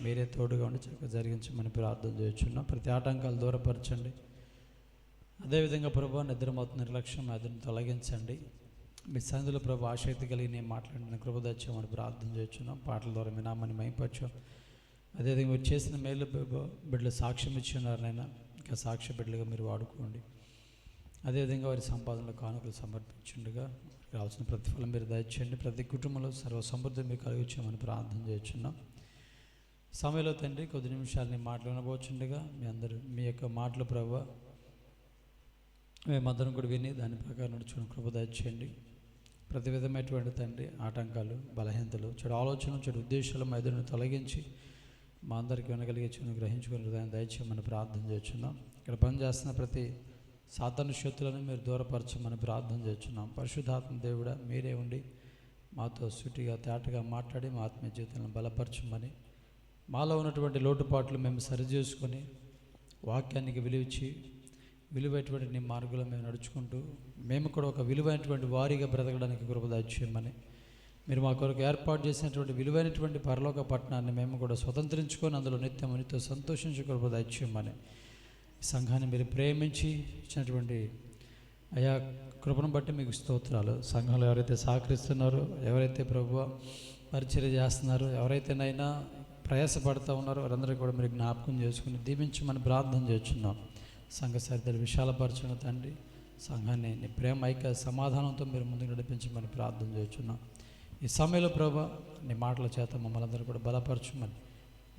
మీరే తోడుగా ఉండి చక్కగా జరిగించమని ప్రార్థన చేస్తున్నాం. ప్రతి ఆటంకాలు దూరపరచండి. అదేవిధంగా ప్రభు నిద్రమవుతున్న నిర్లక్ష్యం అదిని తొలగించండి. మీ సన్నిధిలో ప్రభు ఆసక్తి కలిగి నేను మాట్లాడిన కృప తెచ్చామని ప్రార్థన చేస్తున్నాం. పాటల ద్వారా మీ నామాన్ని మహిమపరచాం. అదేవిధంగా మీరు చేసిన మేలు బిడ్డలు సాక్ష్యం ఇచ్చి ఉన్నారు నాయన. ఇంకా సాక్ష్య బిడ్డలుగా మీరు వాడుకోండి. అదేవిధంగా వారి సంపాదనలో కానుకలు సమర్పించుండగా రావాల్సిన ప్రతిఫలం మీరు దయచేయండి. ప్రతి కుటుంబంలో సర్వ సమృద్ధి మీకు కలిగించామని ప్రార్థన చేస్తున్నాం. సమయంలో తండ్రి కొద్ది నిమిషాలు నేను మాటలు వినబోచుండగా మీ యొక్క మాటలు ప్రభు మేమందరం కూడా విని దాని ప్రకారం నడుచుకుని కృప దయచేయండి. ప్రతి విధమైనటువంటి తండ్రి ఆటంకాలు, బలహీనతలు, చెడు ఆలోచనలు, చెడు ఉద్దేశాలు మా ఎదురును తొలగించి మా అందరికీ వినగలిగే గ్రహించుకుని దాన్ని దయచేయమని ప్రార్థన చేస్తున్నాం. ఇక్కడ పనిచేస్తున్న ప్రతి సాతాను శక్తులను మీరు దూరపరచమని ప్రార్థన చేస్తున్నాం. పరిశుద్ధాత్మ దేవుడా మీరే ఉండి మాతో సూటిగా తేటగా మాట్లాడి మా ఆత్మీయ జీవితాలను బలపరచమని, మాలో ఉన్నటువంటి లోటుపాట్లు మేము సరిచేసుకొని వాక్యానికి విలువిచ్చి విలువైనటువంటి నీ మార్గంలో మేము నడుచుకుంటూ మేము కూడా ఒక విలువైనటువంటి వారిగా బ్రతకడానికి కృప దయచేయమని, మీరు మా కొరకు ఏర్పాటు చేసినటువంటి విలువైనటువంటి పరలోక పట్టణాన్ని మేము కూడా స్వతంత్రించుకొని అందులో నిత్యమునితో సంతోషించి కృప దయచేయమని, సంఘాన్ని మీరు ప్రేమించి ఇచ్చినటువంటి అయా కృపను బట్టి మీకు స్తోత్రాలు. సంఘంలో ఎవరైతే సహకరిస్తున్నారో, ఎవరైతే ప్రభువా పరిచర్య చేస్తున్నారో, ఎవరైతేనైనా ప్రయాసపడుతూ ఉన్నారో వారందరికీ కూడా మీరు జ్ఞాపకం చేసుకుని దీవించమని ప్రార్థన చేస్తున్నాం. సంఘ సరిదలు విశాలపరచిన తండ్రి, సంఘాన్ని నీ ప్రేమ ఐక్య సమాధానంతో మీరు ముందుకు నడిపించమని ప్రార్థన చేస్తున్నాం. ఈ సమయంలో ప్రభా నీ మాటల చేత మమ్మల్ని అందరూ కూడా బలపరచమని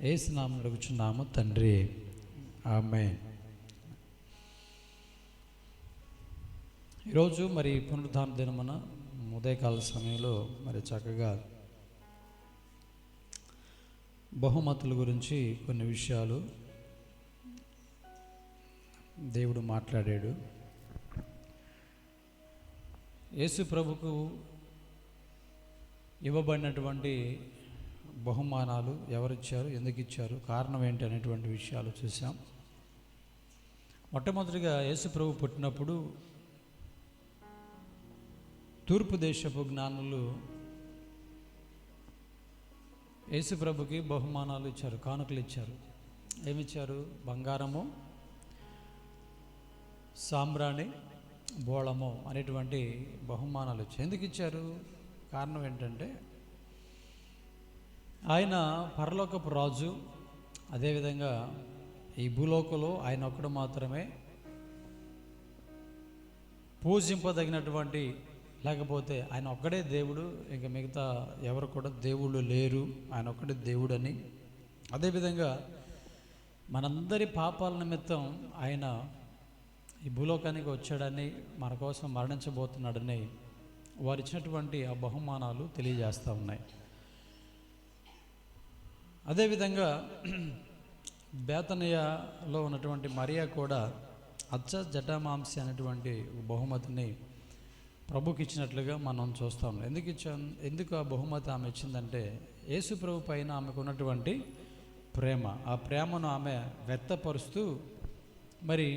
యేసు నామమున అడుగుచున్నాము తండ్రి, ఆమేన్. ఈరోజు మరి పునరుద్ధాన దినమున ఉదయకాల సమయంలో మరి చక్కగా బహుమతుల గురించి కొన్ని విషయాలు దేవుడు మాట్లాడాడు. యేసు ప్రభుకు ఇవ్వబడినటువంటి బహుమానాలు ఎవరిచ్చారు, ఎందుకు ఇచ్చారు, కారణం ఏంటి అనేటువంటి విషయాలు చూసాం. మొట్టమొదటిగా యేసు ప్రభు పుట్టినప్పుడు తూర్పు దేశపు జ్ఞానులు యేసు ప్రభుకి బహుమానాలు ఇచ్చారు, కానుకలు ఇచ్చారు. ఏమిచ్చారు? బంగారము, సాంబ్రాణి, బోళము అనేటువంటి బహుమానాలు ఇచ్చారు. ఎందుకు ఇచ్చారు? కారణం ఏంటంటే ఆయన పరలోకపు రాజు, అదేవిధంగా ఈ భూలోకంలో ఆయన ఒక్కడు మాత్రమే పూజింపదగినటువంటి, లేకపోతే ఆయన ఒక్కడే దేవుడు, ఇంకా మిగతా ఎవరు కూడా దేవుళ్ళు లేరు, ఆయన ఒక్కడే దేవుడని, అదేవిధంగా మనందరి పాపాల నిమిత్తం ఆయన ఈ భూలోకానికి వచ్చాడని, మన కోసం మరణించబోతున్నాడని వారు ఇచ్చినటువంటి ఆ బహుమానాలు తెలియజేస్తూ ఉన్నాయి. అదేవిధంగా బేతనియలో ఉన్నటువంటి మరియా కూడా అచ్చ జటామాంసి అనేటువంటి బహుమతిని ప్రభుకి ఇచ్చినట్లుగా మనం చూస్తాం. ఎందుకు ఆ బహుమతి ఆమె ఇచ్చిందంటే యేసు ప్రభు పైన ఆమెకు ఉన్నటువంటి ప్రేమ, ఆ ప్రేమను ఆమె వ్యక్తపరుస్తూ మరి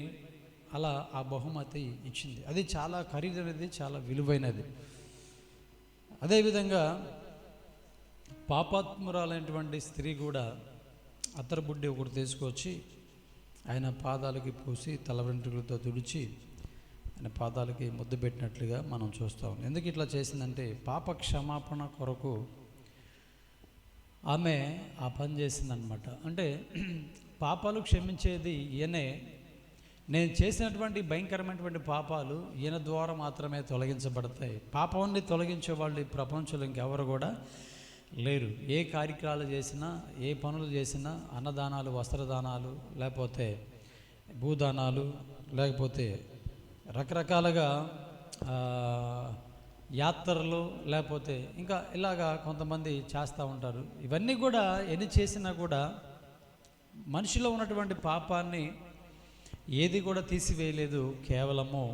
అలా ఆ బహుమతి ఇచ్చింది. అది చాలా ఖరీదైనది, చాలా విలువైనది. అదేవిధంగా పాపాత్మురాలైనటువంటి స్త్రీ కూడా అత్తరుబుడ్డి ఒకటి తీసుకొచ్చి ఆయన పాదాలకి పూసి తల వెంట్రుకలతో తుడిచి ఆయన పాదాలకి ముద్దు పెట్టినట్లుగా మనం చూస్తాం. ఎందుకు ఇట్లా చేసిందంటే పాప క్షమాపణ కొరకు ఆమె ఆ పని చేసిందనమాట. అంటే పాపాలు క్షమించేది ఈయనే. నేను చేసినటువంటి భయంకరమైనటువంటి పాపాలు ఈయన ద్వారా మాత్రమే తొలగించబడతాయి. పాపాన్ని తొలగించే వాళ్ళు ఈ ప్రపంచంలో ఇంకెవరు కూడా లేరు. ఏ కార్యక్రమాలు చేసినా, ఏ పనులు చేసినా, అన్నదానాలు, వస్త్రదానాలు, లేకపోతే భూదానాలు, లేకపోతే రకరకాలుగా యాత్రలు, లేకపోతే ఇంకా ఇలాగా కొంతమంది చేస్తూ ఉంటారు. ఇవన్నీ కూడా ఎన్ని చేసినా కూడా మనిషిలో ఉన్నటువంటి పాపాన్ని ఏది కూడా తీసివేయలేదు. కేవలము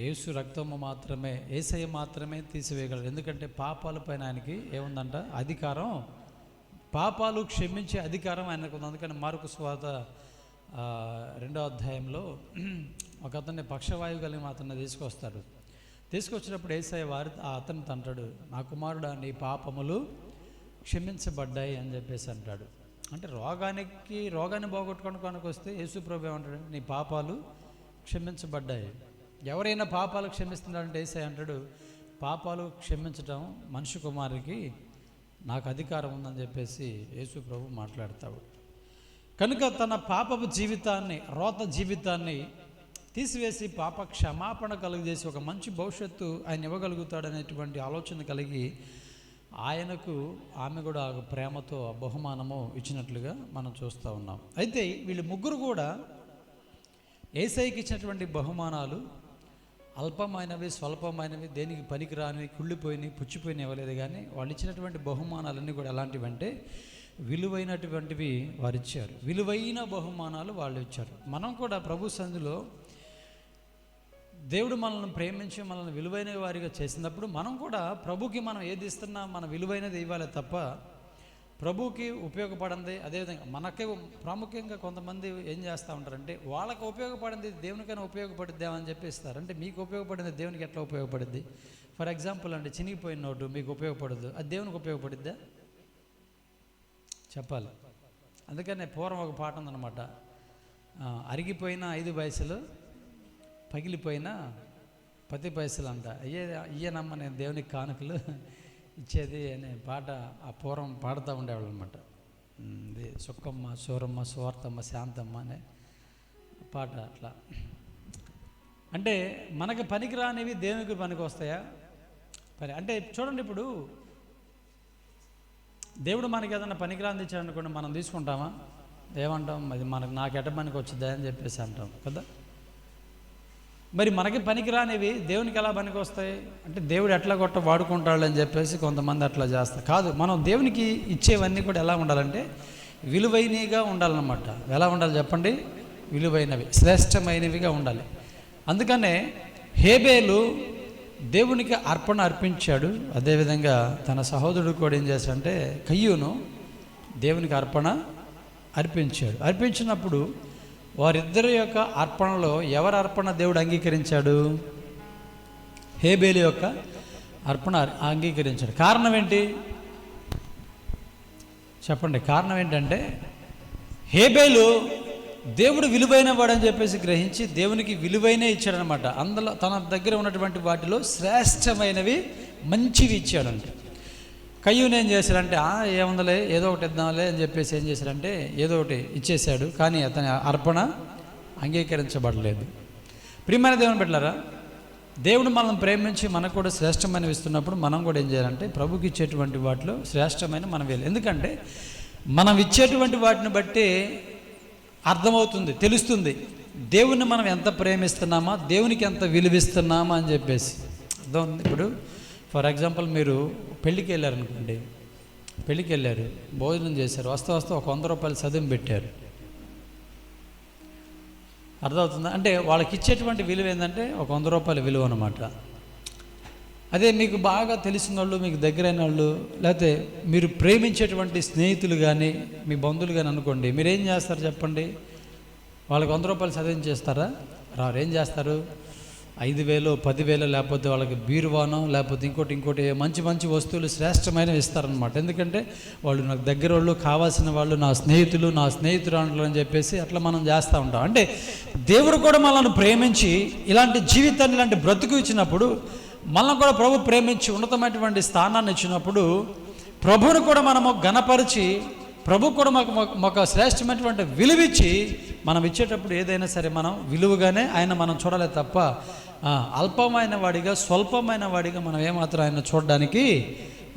యేసు రక్తము మాత్రమే, యేసయ్య మాత్రమే తీసివేయగలరు. ఎందుకంటే పాపాలపైన ఆయనకి ఏముందంట? అధికారం. పాపాలు క్షమించే అధికారం ఆయనకు ఉంది. అందుకని మార్కు సువార్త 2వ అధ్యాయంలో ఒక అతన్ని పక్షవాయువు కలిగిన అతన్ని తీసుకొస్తాడు. తీసుకొచ్చినప్పుడు యేసయ్య అతనితో అంటాడు, నా కుమారుడా నీ పాపములు క్షమించబడ్డాయి అని చెప్పేసి అంటాడు. అంటే రోగాన్ని పోగొట్టుకోవడానికి వస్తే యేసు ప్రభు ఏమంటాడు, నీ పాపాలు క్షమించబడ్డాయి. ఎవరైనా పాపాలు క్షమిస్తున్నాడంటే యేసయ్య అంటాడు, పాపాలు క్షమించడం మనిషి కుమారుడికి నాకు అధికారం ఉందని చెప్పేసి యేసు ప్రభు మాట్లాడతాడు. కనుక తన పాపపు జీవితాన్ని, రోత జీవితాన్ని తీసివేసి పాప క్షమాపణ కలుగజేసి ఒక మంచి భవిష్యత్తు ఆయన ఇవ్వగలుగుతాడనేటువంటి ఆలోచన కలిగి ఆయనకు ఆమె కూడా ప్రేమతో బహుమానము ఇచ్చినట్లుగా మనం చూస్తూ ఉన్నాం. అయితే వీళ్ళు ముగ్గురు కూడా యేసయ్యకి ఇచ్చినటువంటి బహుమానాలు అల్పమైనవి, స్వల్పమైనవి, దేనికి పనికిరానివి, కుళ్ళిపోయినవి, పుచ్చిపోయినవి ఇవ్వలేదు. కానీ వాళ్ళు ఇచ్చినటువంటి బహుమానాలన్నీ కూడా ఎలాంటివంటే విలువైనటువంటివి వారు ఇచ్చారు. విలువైన బహుమానాలు వాళ్ళు ఇచ్చారు. మనం కూడా ప్రభు సన్నిధిలో దేవుడు మనల్ని ప్రేమించి మనల్ని విలువైన వారిగా చేసినప్పుడు మనం కూడా ప్రభుకి మనం ఏది ఇస్తున్నా మన విలువైనది ఇవ్వాలి తప్ప ప్రభుకి ఉపయోగపడింది. అదేవిధంగా మనకే ప్రాముఖ్యంగా కొంతమంది ఏం చేస్తూ ఉంటారంటే వాళ్ళకి ఉపయోగపడింది దేవునికైనా ఉపయోగపడిద్దామని చెప్పి ఇస్తారు. అంటే మీకు ఉపయోగపడింది దేవునికి ఎట్లా ఉపయోగపడుద్ది? ఫర్ ఎగ్జాంపుల్ అంటే చినిగిపోయిన నోటు మీకు ఉపయోగపడదు, అది దేవునికి ఉపయోగపడిద్దా? చెప్పాలి. అందుకనే పూర్వం ఒక పాట ఉందన్నమాట, అరిగిపోయిన 5 పైసలు పగిలిపోయిన 10 పైసలు అంట, ఇయ్యనమ్మ నేను దేవునికి కానుకలు ఇచ్చేది అనే పాట ఆ పూర్వం పాడుతూ ఉండేవాళ్ళు అనమాట. ఇది సుక్కమ్మ, సూరమ్మ, సువార్తమ్మ, శాంతమ్మ అనే పాట. అట్లా అంటే మనకి పనికిరానివి దేవునికి పనికి వస్తాయా? అంటే చూడండి, ఇప్పుడు దేవుడు మనకి ఏదైనా పనికిరాని ఇచ్చాడు అనుకోండి, మనం తీసుకుంటామా? ఏమంటాం, అది మనకు నాకు ఎట పనికి వచ్చిందా అని చెప్పేసి అంటాం కదా. మరి మనకి పనికిరానివి దేవునికి ఎలా పనికి వస్తాయి అంటే దేవుడు ఎట్లా వాడుకుంటాడు అని చెప్పేసి కొంతమంది అట్లా చేస్తారు. కాదు, మనం దేవునికి ఇచ్చేవన్నీ కూడా ఎలా ఉండాలంటే విలువైనవిగా ఉండాలన్నమాట. ఎలా ఉండాలి చెప్పండి? విలువైనవి, శ్రేష్టమైనవిగా ఉండాలి. అందుకనే హేబేలు దేవునికి అర్పణ అర్పించాడు. అదేవిధంగా తన సహోదరుడు కూడా ఏం చేశాడంటే కయ్యూను దేవునికి అర్పణ అర్పించాడు. అర్పించినప్పుడు వారిద్దరి యొక్క అర్పణలో ఎవరి అర్పణ దేవుడు అంగీకరించాడు? హేబేలు యొక్క అర్పణ అంగీకరించాడు. కారణం ఏంటి చెప్పండి? కారణం ఏంటంటే హేబేలు దేవుడు విలువైన వాడని చెప్పేసి గ్రహించి దేవునికి విలువైన ఇచ్చాడనమాట. అందులో తన దగ్గర ఉన్నటువంటి వాటిలో శ్రేష్టమైనవి, మంచివి ఇచ్చాడంటే. కయ్యూని ఏం చేశాడంటే ఏముందలే ఏదో ఒకటి ఇద్దాంలే అని చెప్పేసి ఏం చేశాడంటే ఏదో ఒకటి ఇచ్చేశాడు. కానీ అతని అర్పణ అంగీకరించబడలేదు. ప్రియమైన దేవుని బిడ్డలారా, దేవుడు మనల్ని ప్రేమించి మనకు కూడా శ్రేష్టమైనవి ఇస్తున్నప్పుడు మనం కూడా ఏం చేయాలంటే ప్రభుకి ఇచ్చేటువంటి వాటిలో శ్రేష్టమైన మనం వెళ్ళి. ఎందుకంటే మనం ఇచ్చేటువంటి వాటిని బట్టి అర్థమవుతుంది, తెలుస్తుంది దేవుణ్ణి మనం ఎంత ప్రేమిస్తున్నామా, దేవునికి ఎంత విలువిస్తున్నామా అని చెప్పేసి అర్థం ఉంది. ఇప్పుడు ఫర్ ఎగ్జాంపుల్ మీరు పెళ్ళికి వెళ్ళారనుకోండి, పెళ్ళికి వెళ్ళారు, భోజనం చేశారు, వస్తూ ఒక 100 రూపాయలు చదువు పెట్టారు. అర్థమవుతుందా? అంటే వాళ్ళకి ఇచ్చేటువంటి విలువ ఏంటంటే ఒక 100 రూపాయల విలువ అనమాట. అదే మీకు బాగా తెలిసిన వాళ్ళు, మీకు దగ్గరైన వాళ్ళు, లేకపోతే మీరు ప్రేమించేటువంటి స్నేహితులు కానీ మీ బంధువులు కానీ అనుకోండి, మీరేం చేస్తారు చెప్పండి? వాళ్ళకి 100 రూపాయలు చదివించేస్తారా? రారు. ఏం చేస్తారు? 5,000, 10,000, లేకపోతే వాళ్ళకి బీరువానో లేకపోతే ఇంకోటి మంచి మంచి వస్తువులు శ్రేష్టమైనవి ఇస్తారనమాట. ఎందుకంటే వాళ్ళు నాకు దగ్గర వాళ్ళు, కావాల్సిన వాళ్ళు, నా స్నేహితులు, నా స్నేహితురాండ్లు అని చెప్పేసి అట్లా మనం చేస్తూ ఉంటాం. అంటే దేవుడు కూడా మనల్ని ప్రేమించి ఇలాంటి జీవితాన్ని, ఇలాంటి బ్రతుకు ఇచ్చినప్పుడు, మనల్ని కూడా ప్రభు ప్రేమించి ఉన్నతమైనటువంటి స్థానాన్ని ఇచ్చినప్పుడు ప్రభువును కూడా మనము ఘనపరిచి ప్రభు కూడా మాకు శ్రేష్టమైనటువంటి విలువిచ్చి మనం ఇచ్చేటప్పుడు ఏదైనా సరే మనం విలువగానే ఆయన మనం చూడాలి తప్ప అల్పమైన వాడిగా, స్వల్పమైన వాడిగా మనం ఏమాత్రం ఆయన చూడడానికి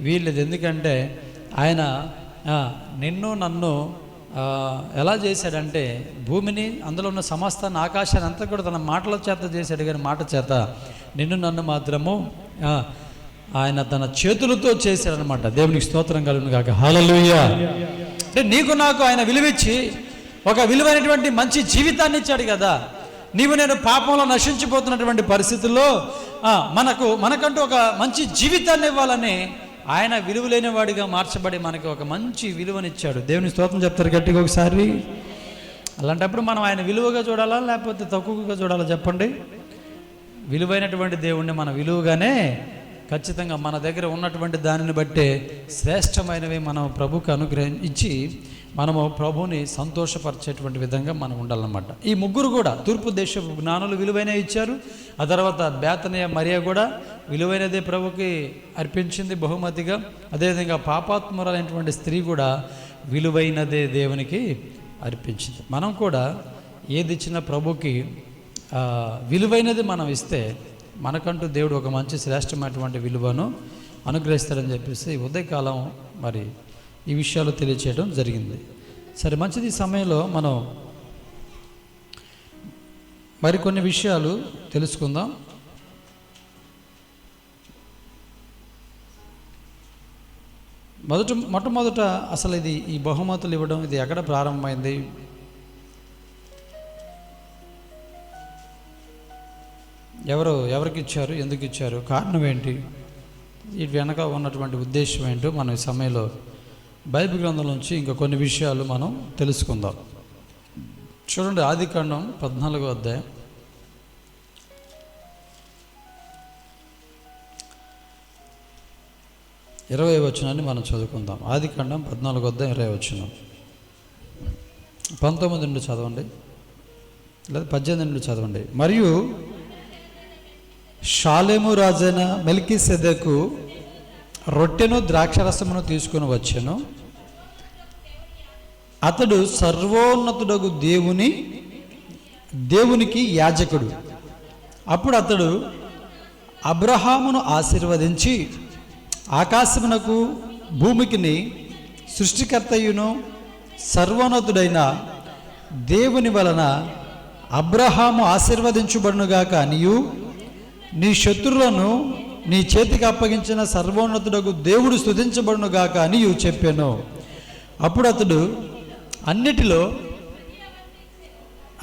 వీల్లేదు. ఎందుకంటే ఆయన నిన్ను నన్ను ఎలా చేశాడంటే భూమిని, అందులో ఉన్న సమస్తాన్ని, ఆకాశాన్ని అంతా కూడా తన మాటల చేత చేశాడు. కానీ మాట చేత నిన్ను నన్ను మాత్రము ఆయన తన చేతులతో చేశాడనమాట. దేవునికి స్తోత్రం కలుగును గాక. హల్లెలూయా. అంటే నీకు నాకు ఆయన విలువిచ్చి ఒక విలువైనటువంటి మంచి జీవితాన్ని ఇచ్చాడు కదా. నీవు నేను పాపంలో నశించిపోతున్నటువంటి పరిస్థితుల్లో మనకంటూ ఒక మంచి జీవితాన్ని ఇవ్వాలని ఆయన విలువలేని వాడిగా మార్చబడి మనకి ఒక మంచి విలువనిచ్చాడు. దేవుని స్తోత్రం చెప్తారు గట్టిగా ఒకసారి. అలాంటప్పుడు మనం ఆయన విలువగా చూడాలా లేకపోతే తక్కువగా చూడాలా చెప్పండి? విలువైనటువంటి దేవుణ్ణి మనం విలువగానే ఖచ్చితంగా మన దగ్గర ఉన్నటువంటి దానిని బట్టే శ్రేష్టమైనవి మనం ప్రభుకు అనుగ్రహించి మనము ప్రభువుని సంతోషపరిచేటువంటి విధంగా మనం ఉండాలన్నమాట. ఈ ముగ్గురు కూడా తూర్పు దేశపు జ్ఞానులు విలువైనవి ఇచ్చారు. ఆ తర్వాత బేతనియ మరియ కూడా విలువైనదే ప్రభుకి అర్పించింది బహుమతిగా. అదేవిధంగా పాపాత్మురాలైనటువంటి స్త్రీ కూడా విలువైనదే దేవునికి అర్పించింది. మనం కూడా ఏది ఇచ్చినా ప్రభుకి విలువైనది మనం ఇస్తే మనకంటూ దేవుడు ఒక మంచి శ్రేష్టమైనటువంటి విలువను అనుగ్రహిస్తాడని చెప్పేసి ఉదయకాలం మరి ఈ విషయాలు తెలియచేయడం జరిగింది. సరే, మంచిది. ఈ సమయంలో మనం మరికొన్ని విషయాలు తెలుసుకుందాం. మొట్టమొదట అసలు ఈ బహుమతులు ఇవ్వడం ఇది ఎక్కడ ప్రారంభమైంది? ఎవరికి ఇచ్చారు, ఎందుకు ఇచ్చారు, కారణం ఏంటి, వీటి వెనక ఉన్నటువంటి ఉద్దేశం ఏంటో మనం ఈ సమయంలో బైబిల్ గ్రంథం నుంచి ఇంకా కొన్ని విషయాలు మనం తెలుసుకుందాం. చూడండి, ఆదికాండం 14వ అధ్యాయం 20వ వచనాన్ని మనం చదువుకుందాం. ఆదికాండం 14వ అధ్యాయం 20వ వచనం. 19 నుండి చదవండి, లేదా 18 నుండి చదవండి. మరియు షాలేము రాజైన మెల్కీసెదెకు రొట్టెను ద్రాక్షరసమును తీసుకుని వచ్చెను. అతడు సర్వోన్నతుడగు దేవునికి యాజకుడు. అప్పుడు అతడు అబ్రహామును ఆశీర్వదించి, ఆకాశమునకు భూమికిని సృష్టికర్తయును సర్వోన్నతుడైన దేవుని వలన అబ్రహాము ఆశీర్వదించబడునుగాక అనియు, నీ శత్రువులను నీ చేతికి అప్పగించిన సర్వోన్నతుడగు దేవుడు స్తుతించబడునుగాక అని చెప్పాను. అప్పుడు అతడు అన్నిటిలో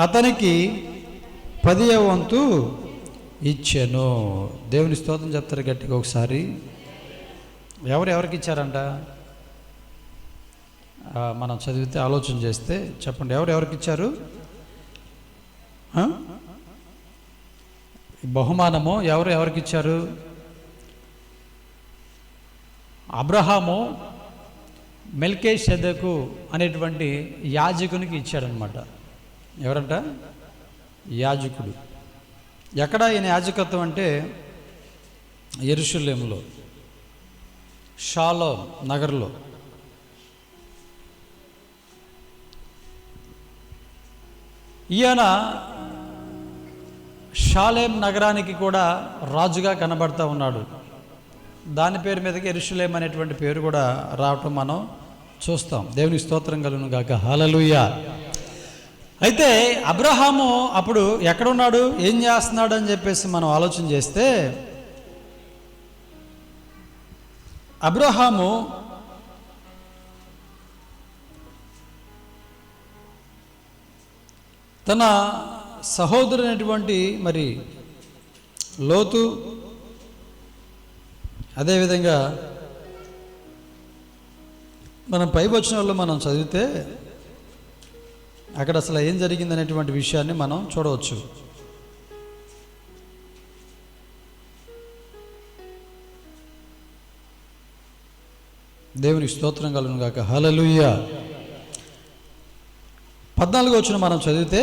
అతనికి 10వ వంతు ఇచ్చాను. దేవుని స్తోత్రం చెప్తారు గట్టిగా ఒకసారి. ఎవరికి ఇచ్చారంట? మనం చదివితే ఆలోచన చేస్తే చెప్పండి, ఎవరికి ఇచ్చారు? బహుమానము ఎవరికి ఇచ్చారు? అబ్రహాము మెల్కీసెదెకు అనేటువంటి యాజకునికి ఇచ్చాడనమాట. ఎవరంట? యాజకుడు. ఎక్కడ ఈయన యాజకత్వం అంటే యెరూషలేములో, షాలోమ్ నగర్లో. ఈయన షాలేం నగరానికి కూడా రాజుగా కనబడతా ఉన్నాడు. దాని పేరు మీదకి యెరూషలేం అనేటువంటి పేరు కూడా రావటం మనం చూస్తాం. దేవుని స్తోత్రం కలుగును గాక. హల్లెలూయా. అయితే అబ్రహాము అప్పుడు ఎక్కడున్నాడు, ఏం చేస్తున్నాడు అని చెప్పేసి మనం ఆలోచన చేస్తే, అబ్రహాము తన సహోదరునటువంటి మరి లోతు, అదేవిధంగా మనం పై వచనాల్లో మనం చదివితే అక్కడ అసలు ఏం జరిగిందనేటువంటి విషయాన్ని మనం చూడవచ్చు. దేవుని స్తోత్రం కలుగును గాక. హల్లెలూయా. 14వ వచనం మనం చదివితే,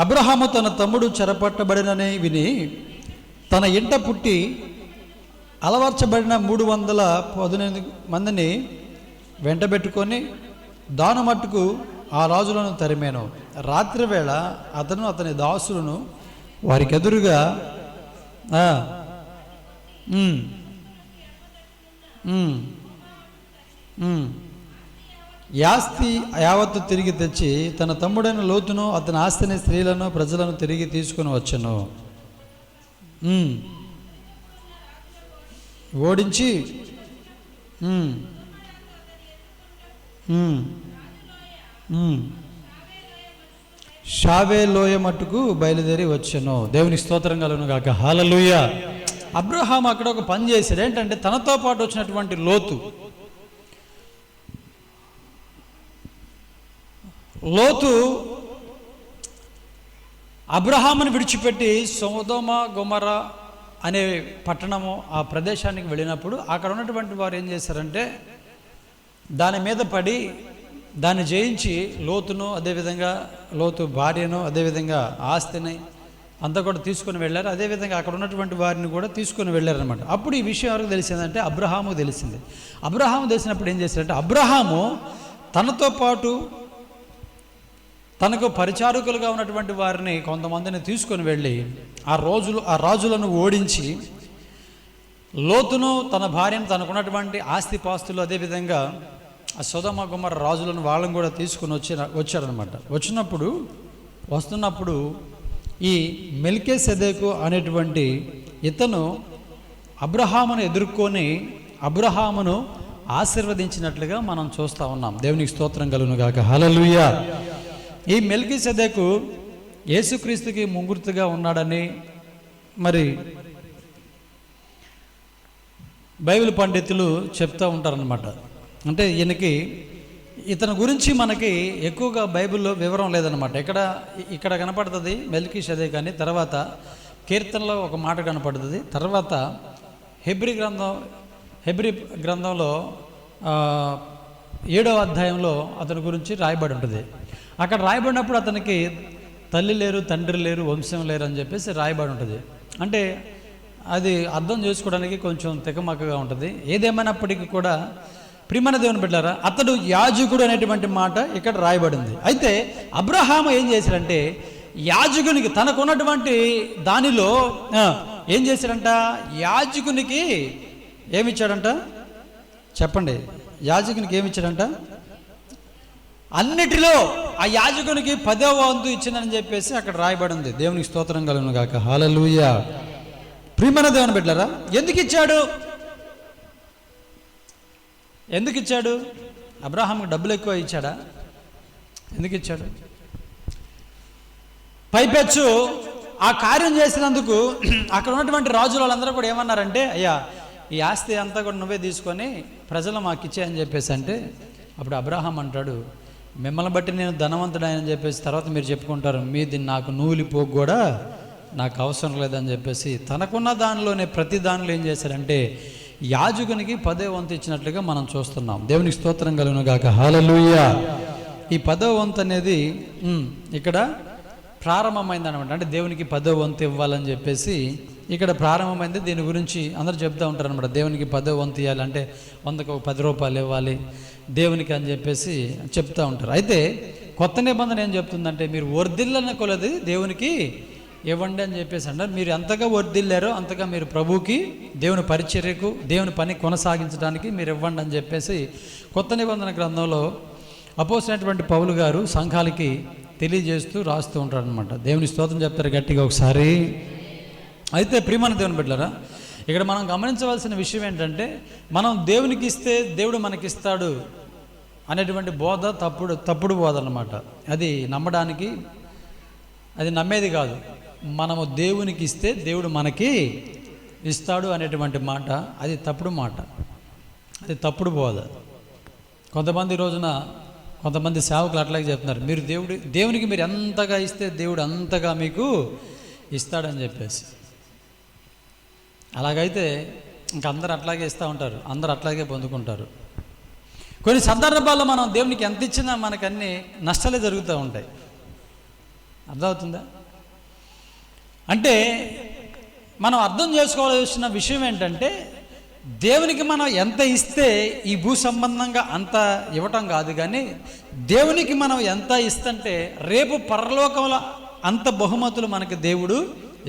అబ్రహాము తన తమ్ముడు చెరపట్టబడినని విని తన ఇంట పుట్టి అలవర్చబడిన 318 మందిని వెంటబెట్టుకొని దాని మట్టుకు ఆ రాజులను తరిమాను. రాత్రి వేళ అతను అతని దాసులను వారికి ఎదురుగా యాస్తి యావత్తు తిరిగి తెచ్చి తన తమ్ముడైన లోతును అతని ఆస్తిని స్త్రీలను ప్రజలను తిరిగి తీసుకుని వచ్చను. ఓడించి షావే లోయ మట్టుకు బయలుదేరి వచ్చాను. దేవుని స్తోత్రం కలుగును గాక. హల్లెలూయా. అబ్రహాం అక్కడ ఒక పని చేశాడు. ఏంటంటే తనతో పాటు వచ్చినటువంటి లోతు అబ్రహామును విడిచిపెట్టి సొదొమ గొమొర్రా అనే పట్టణము ఆ ప్రదేశానికి వెళ్ళినప్పుడు అక్కడ ఉన్నటువంటి వారు ఏం చేశారంటే దాని మీద పడి దాన్ని జయించి లోతును, అదేవిధంగా లోతు భార్యను, అదేవిధంగా ఆస్తిని అంతా కూడా తీసుకొని వెళ్ళారు. అదేవిధంగా అక్కడ ఉన్నటువంటి వారిని కూడా తీసుకొని వెళ్ళారనమాట. అప్పుడు ఈ విషయం ఎవరికి తెలిసిందంటే అబ్రహాము తెలిసింది. అబ్రహాము తెలిసినప్పుడు ఏం చేశారంటే అబ్రహాము తనతో పాటు తనకు పరిచారకులుగా ఉన్నటువంటి వారిని కొంతమందిని తీసుకొని వెళ్ళి ఆ రాజులను ఓడించి లోతును, తన భార్యను, తనకున్నటువంటి ఆస్తిపాస్తులు, అదేవిధంగా ఆ సొదొమ గొమొర్రా రాజులను వాళ్ళని కూడా తీసుకుని వచ్చారనమాట. వస్తున్నప్పుడు ఈ మెల్కీసెదెకు అనేటువంటి ఇతను అబ్రహామును ఎదుర్కొని అబ్రహామును ఆశీర్వదించినట్లుగా మనం చూస్తూ ఉన్నాం. దేవునికి స్తోత్రం కలుగును గాక. హల్లెలూయా. ఈ మెల్కీసెదెకు యేసుక్రీస్తుకి ముంగుర్తుగా ఉన్నాడని మరి బైబిల్ పండితులు చెప్తూ ఉంటారనమాట. అంటే ఇతని గురించి మనకి ఎక్కువగా బైబిల్లో వివరం లేదనమాట. ఇక్కడ కనపడుతుంది మెల్కీసెదెకు అని, తర్వాత కీర్తనలో ఒక మాట కనపడుతుంది, తర్వాత హెబ్రీ గ్రంథంలో 7వ అధ్యాయంలో అతని గురించి రాయబడి ఉంటుంది. అక్కడ రాయబడినప్పుడు అతనికి తల్లి లేరు, తండ్రి లేరు, వంశం లేరు అని చెప్పేసి రాయబడి ఉంటుంది. అంటే అది అర్థం చేసుకోవడానికి కొంచెం తెగమక్కగా ఉంటుంది. ఏదేమైనప్పటికీ కూడా ప్రియమైన దేవుని బిడ్డలారా, అతడు యాజకుడు అనేటువంటి మాట ఇక్కడ రాయబడింది. అయితే అబ్రహాము ఏం చేశాడంటే యాజకునికి తనకున్నటువంటి దానిలో ఏం చేశాడంట, యాజకునికి ఏమిచ్చాడంట చెప్పండి, యాజకునికి ఏమిచ్చాడంట, అన్నిటిలో ఆ యాజకునికి 10వ వంతు ఇచ్చిందని చెప్పేసి అక్కడ రాయబడింది. దేవునికి స్తోత్రం కలుగును గాక. హల్లెలూయా. ప్రియమైన దేవుని బిడ్డలారా, ఎందుకు ఇచ్చాడు? అబ్రహాంకి డబ్బులు ఎక్కువ ఇచ్చాడా? ఎందుకు ఇచ్చాడు? పైపెచ్చు ఆ కార్యం చేసినందుకు అక్కడ ఉన్నటువంటి రాజుల వాళ్ళందరూ కూడా ఏమన్నారంటే, అయ్యా ఈ ఆస్తి అంతా కూడా నువ్వే తీసుకొని ప్రజలు మాకు ఇచ్చాయని చెప్పేసి అంటే, అప్పుడు అబ్రహాం అంటాడు, మిమ్మల్ని బట్టి నేను ధనవంతుడని చెప్పేసి తర్వాత మీరు చెప్పుకుంటారు, మీది నాకు నూలిపోకు కూడా నాకు అవసరం లేదని చెప్పేసి తనకున్న దానిలోనే ప్రతి దానిలో ఏం చేశారంటే యాజకునికి 10వ వంతు ఇచ్చినట్లుగా మనం చూస్తున్నాం. దేవునికి స్తోత్రం కలుగును గాక. హల్లెలూయా. ఈ 10వ వంతు అనేది ఇక్కడ ప్రారంభమైంది అనమాట. అంటే దేవునికి 10వ వంతు ఇవ్వాలని చెప్పేసి ఇక్కడ ప్రారంభమైంది. దీని గురించి అందరూ చెప్తూ ఉంటారు అనమాట. దేవునికి 10వ వంతు ఇవ్వాలంటే 100కు 10 రూపాయలు ఇవ్వాలి దేవునికి అని చెప్పేసి చెప్తూ ఉంటారు. అయితే కొత్త నిబంధన ఏం చెప్తుందంటే, మీరు వర్ధిల్లన కొలది దేవునికి ఇవ్వండి అని చెప్పేసి అంటారు. మీరు ఎంతగా వర్ధిల్లారో అంతగా మీరు ప్రభువుకి, దేవుని పరిచర్యకు, దేవుని పని కొనసాగించడానికి మీరు ఇవ్వండి అని చెప్పేసి కొత్త నిబంధన గ్రంథంలో అపోస్తలుడైనటువంటి పౌలు గారు సంఘాలకి తెలియజేస్తూ రాస్తూ ఉంటారు అనమాట. దేవుని స్తోత్రం చెప్తారు గట్టిగా ఒకసారి. అయితే ప్రియమైన దేవుని బిడ్డలారా, ఇక్కడ మనం గమనించవలసిన విషయం ఏంటంటే, మనం దేవునికి ఇస్తే దేవుడు మనకిస్తాడు అనేటువంటి బోధ తప్పుడు బోధ అన్నమాట. అది నమ్మడానికి, అది నమ్మేది కాదు. మనము దేవునికి ఇస్తే దేవుడు మనకి ఇస్తాడు అనేటువంటి మాట అది తప్పుడు మాట, అది తప్పుడు బోధ. కొంతమంది సేవకులు అట్లాగే చెప్తున్నారు, మీరు దేవునికి మీరు ఎంతగా ఇస్తే దేవుడు అంతగా మీకు ఇస్తాడని చెప్పేసి. అలాగైతే ఇంక అందరు అట్లాగే ఇస్తూ ఉంటారు, అందరు అట్లాగే పొందుకుంటారు. కొన్ని సందర్భాల్లో మనం దేవునికి ఎంత ఇచ్చినా మనకు అన్ని నష్టాలే జరుగుతూ ఉంటాయి. అర్థమవుతుందా? అంటే మనం అర్థం చేసుకోవాల్సిన విషయం ఏంటంటే, దేవునికి మనం ఎంత ఇస్తే ఈ భూ సంబంధంగా అంత ఇవ్వటం కాదు, కానీ దేవునికి మనం ఎంత ఇస్తుంటే రేపు పరలోకంలో అంత బహుమతులు మనకి దేవుడు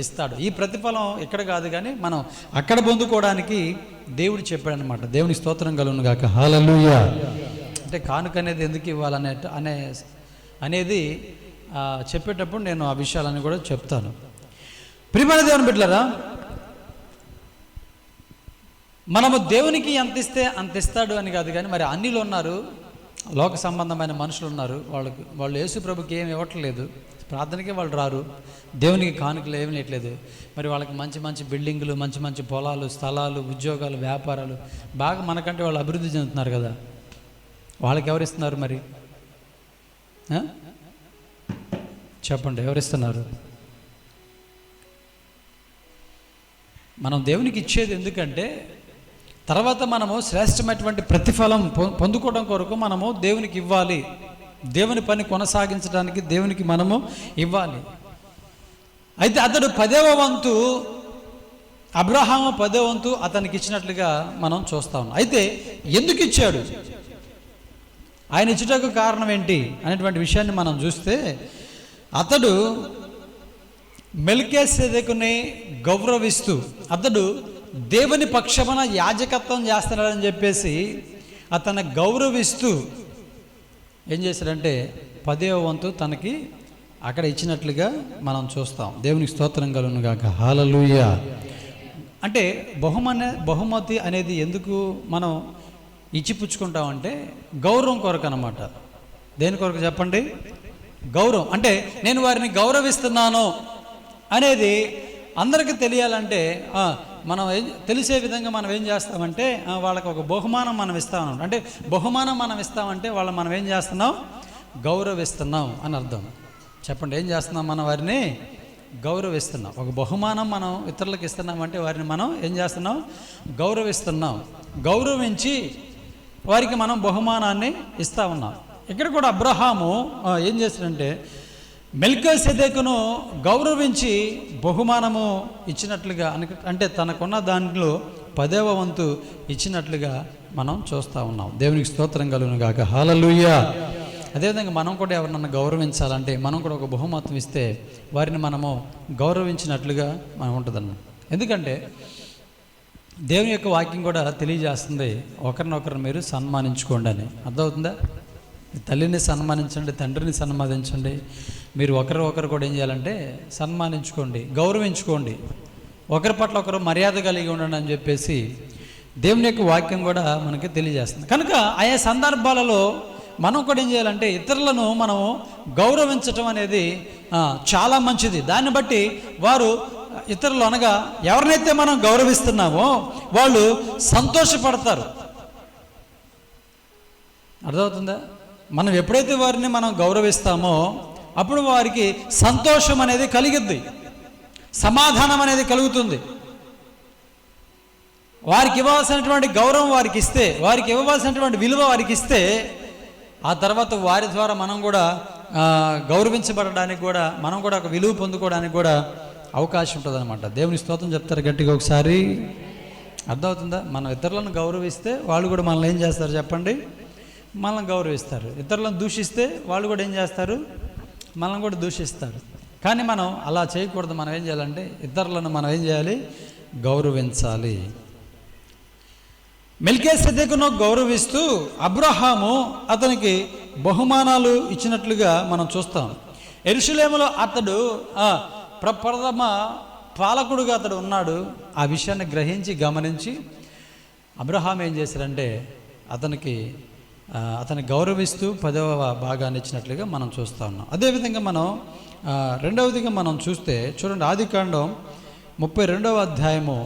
ఇస్తాడు. ఈ ప్రతిఫలం ఇక్కడ కాదు, కానీ మనం అక్కడ పొందుకోవడానికి దేవుడు చెప్పాడు అనమాట. దేవుని స్తోత్రం కలుగును గాక. హల్లెలూయా. అంటే కానుక అనేది ఎందుకు ఇవ్వాలనే అనేది చెప్పేటప్పుడు నేను ఆ విషయాలని కూడా చెప్తాను. ప్రియమైన దేవుని బిడ్డలారా, మనము దేవునికి ఎంత ఇస్తే అంత ఇస్తాడు అని కాదు, కానీ మరి అన్నిలు ఉన్నారు, లోక సంబంధమైన మనుషులు ఉన్నారు, వాళ్ళు యేసు ప్రభుకి ఏమి ఇవ్వట్లేదు, ప్రార్థనకే వాళ్ళు రారు, దేవునికి కానుకలు ఏమి లేట్లేదు. మరి వాళ్ళకి మంచి మంచి బిల్డింగులు, మంచి మంచి పొలాలు, స్థలాలు, ఉద్యోగాలు, వ్యాపారాలు బాగా మనకంటే వాళ్ళు అభివృద్ధి చెందుతున్నారు కదా, వాళ్ళకి ఎవరిస్తున్నారు? మరి చెప్పండి, ఎవరిస్తున్నారు? మనం దేవునికి ఇచ్చేది ఎందుకంటే తర్వాత మనము శ్రేష్టమైనటువంటి ప్రతిఫలం పొందుకోవడం కొరకు మనము దేవునికి ఇవ్వాలి. దేవుని పని కొనసాగించడానికి దేవునికి మనము ఇవ్వాలి. అయితే అతడు 10వ వంతు, అబ్రహాము 10వ వంతు అతనికి ఇచ్చినట్లుగా మనం చూస్తా ఉన్నాం. అయితే ఎందుకు ఇచ్చాడు, ఆయన ఇచ్చుటకు కారణం ఏంటి అనేటువంటి విషయాన్ని మనం చూస్తే, అతడు మెల్కీసెదెకుని గౌరవిస్తూ, అతడు దేవుని పక్షమున యాజకత్వం చేస్తున్నాడని చెప్పేసి అతన్ని గౌరవిస్తూ ఏం చేశాడంటే 10వ వంతు తనకి అక్కడ ఇచ్చినట్లుగా మనం చూస్తాం. దేవునికి స్తోత్రం కలుగును గాక. హల్లెలూయా. అంటే బహుమతి అనేది ఎందుకు మనం ఇచ్చిపుచ్చుకుంటామంటే గౌరవం కొరకు అన్నమాట. దేని కొరకు చెప్పండి? గౌరవం. అంటే నేను వారిని గౌరవిస్తున్నాను అనేది అందరికీ తెలియాలంటే మనం తెలిసే విధంగా మనం ఏం చేస్తామంటే వాళ్ళకి ఒక బహుమానం మనం ఇస్తామన్నాం. అంటే బహుమానం మనం ఇస్తామంటే మనం ఏం చేస్తున్నాం? గౌరవిస్తున్నాం అని అర్థం. చెప్పండి, ఏం చేస్తున్నాం? మనం వారిని గౌరవిస్తున్నాం. ఒక బహుమానం మనం ఇతరులకు ఇస్తున్నామంటే వారిని మనం ఏం చేస్తున్నాం? గౌరవిస్తున్నాం. గౌరవించి వారికి మనం బహుమానాన్ని ఇస్తా ఉన్నాం. ఇక్కడ కూడా అబ్రహాము ఏం చేస్తాడంటే మెల్కీసెదెకును గౌరవించి బహుమానము ఇచ్చినట్లుగా, అంటే తనకున్న దాంట్లో 10వ వంతు ఇచ్చినట్లుగా మనం చూస్తూ ఉన్నాం. దేవునికి స్తోత్రం కలుగును గాక. హల్లెలూయా. అదేవిధంగా మనం కూడా ఎవరినన్నా గౌరవించాలంటే మనం కూడా ఒక బహుమతం ఇస్తే వారిని మనము గౌరవించినట్లుగా మనం ఉంటుందన్నమాట. ఎందుకంటే దేవుని యొక్క వాక్యం కూడా తెలియజేస్తుంది, ఒకరినొకరు మీరు సన్మానించుకోండి అని. అర్థమవుతుందా? తల్లిని సన్మానించండి, తండ్రిని సన్మానించండి. మీరు ఒకరు కూడా ఏం చేయాలంటే సన్మానించుకోండి, గౌరవించుకోండి, ఒకరి పట్ల ఒకరు మర్యాద కలిగి ఉండండి అని చెప్పేసి దేవుని యొక్క వాక్యం కూడా మనకి తెలియజేస్తుంది. కనుక ఆయా సందర్భాలలో మనం కూడా ఏం చేయాలంటే ఇతరులను మనము గౌరవించటం అనేది చాలా మంచిది. దాన్ని బట్టి వారు ఇతరులు అనగా ఎవరినైతే మనం గౌరవిస్తున్నామో వాళ్ళు సంతోషపడతారు. అర్థమవుతుందా? మనం ఎప్పుడైతే వారిని మనం గౌరవిస్తామో అప్పుడు వారికి సంతోషం అనేది కలిగిద్ది, సమాధానం అనేది కలుగుతుంది. వారికి ఇవ్వాల్సినటువంటి గౌరవం వారికి ఇస్తే, వారికి ఇవ్వవలసినటువంటి విలువ వారికి ఇస్తే ఆ తర్వాత వారి ద్వారా మనం కూడా గౌరవించబడడానికి కూడా, మనం కూడా ఒక విలువ పొందుకోవడానికి కూడా అవకాశం ఉంటుంది అనమాట. దేవుని స్తోత్రం చెప్తారు గట్టిగా ఒకసారి. అర్థమవుతుందా? మనం ఇతరులను గౌరవిస్తే వాళ్ళు కూడా మనల్ని ఏం చేస్తారు చెప్పండి? మనల్ని గౌరవిస్తారు. ఇతరులను దూషిస్తే వాళ్ళు కూడా ఏం చేస్తారు? మనల్ని కూడా దూషిస్తారు. కానీ మనం అలా చేయకూడదు. మనం ఏం చేయాలంటే ఇతరులను మనం ఏం చేయాలి? గౌరవించాలి. మెల్కీసెదెకును గౌరవిస్తూ అబ్రహాము అతనికి బహుమానాలు ఇచ్చినట్లుగా మనం చూస్తాం. యెరూషలేములో అతడు ప్రథమ పాలకుడుగా అతడు ఉన్నాడు. ఆ విషయాన్ని గ్రహించి గమనించి అబ్రహాం ఏం చేశారంటే అతన్ని గౌరవిస్తూ 10వ భాగాన్ని ఇచ్చినట్లుగా మనం చూస్తూ ఉన్నాం. అదేవిధంగా మనం రెండవదిగా మనం చూస్తే చూడండి, ఆదికాండం 32వ అధ్యాయము.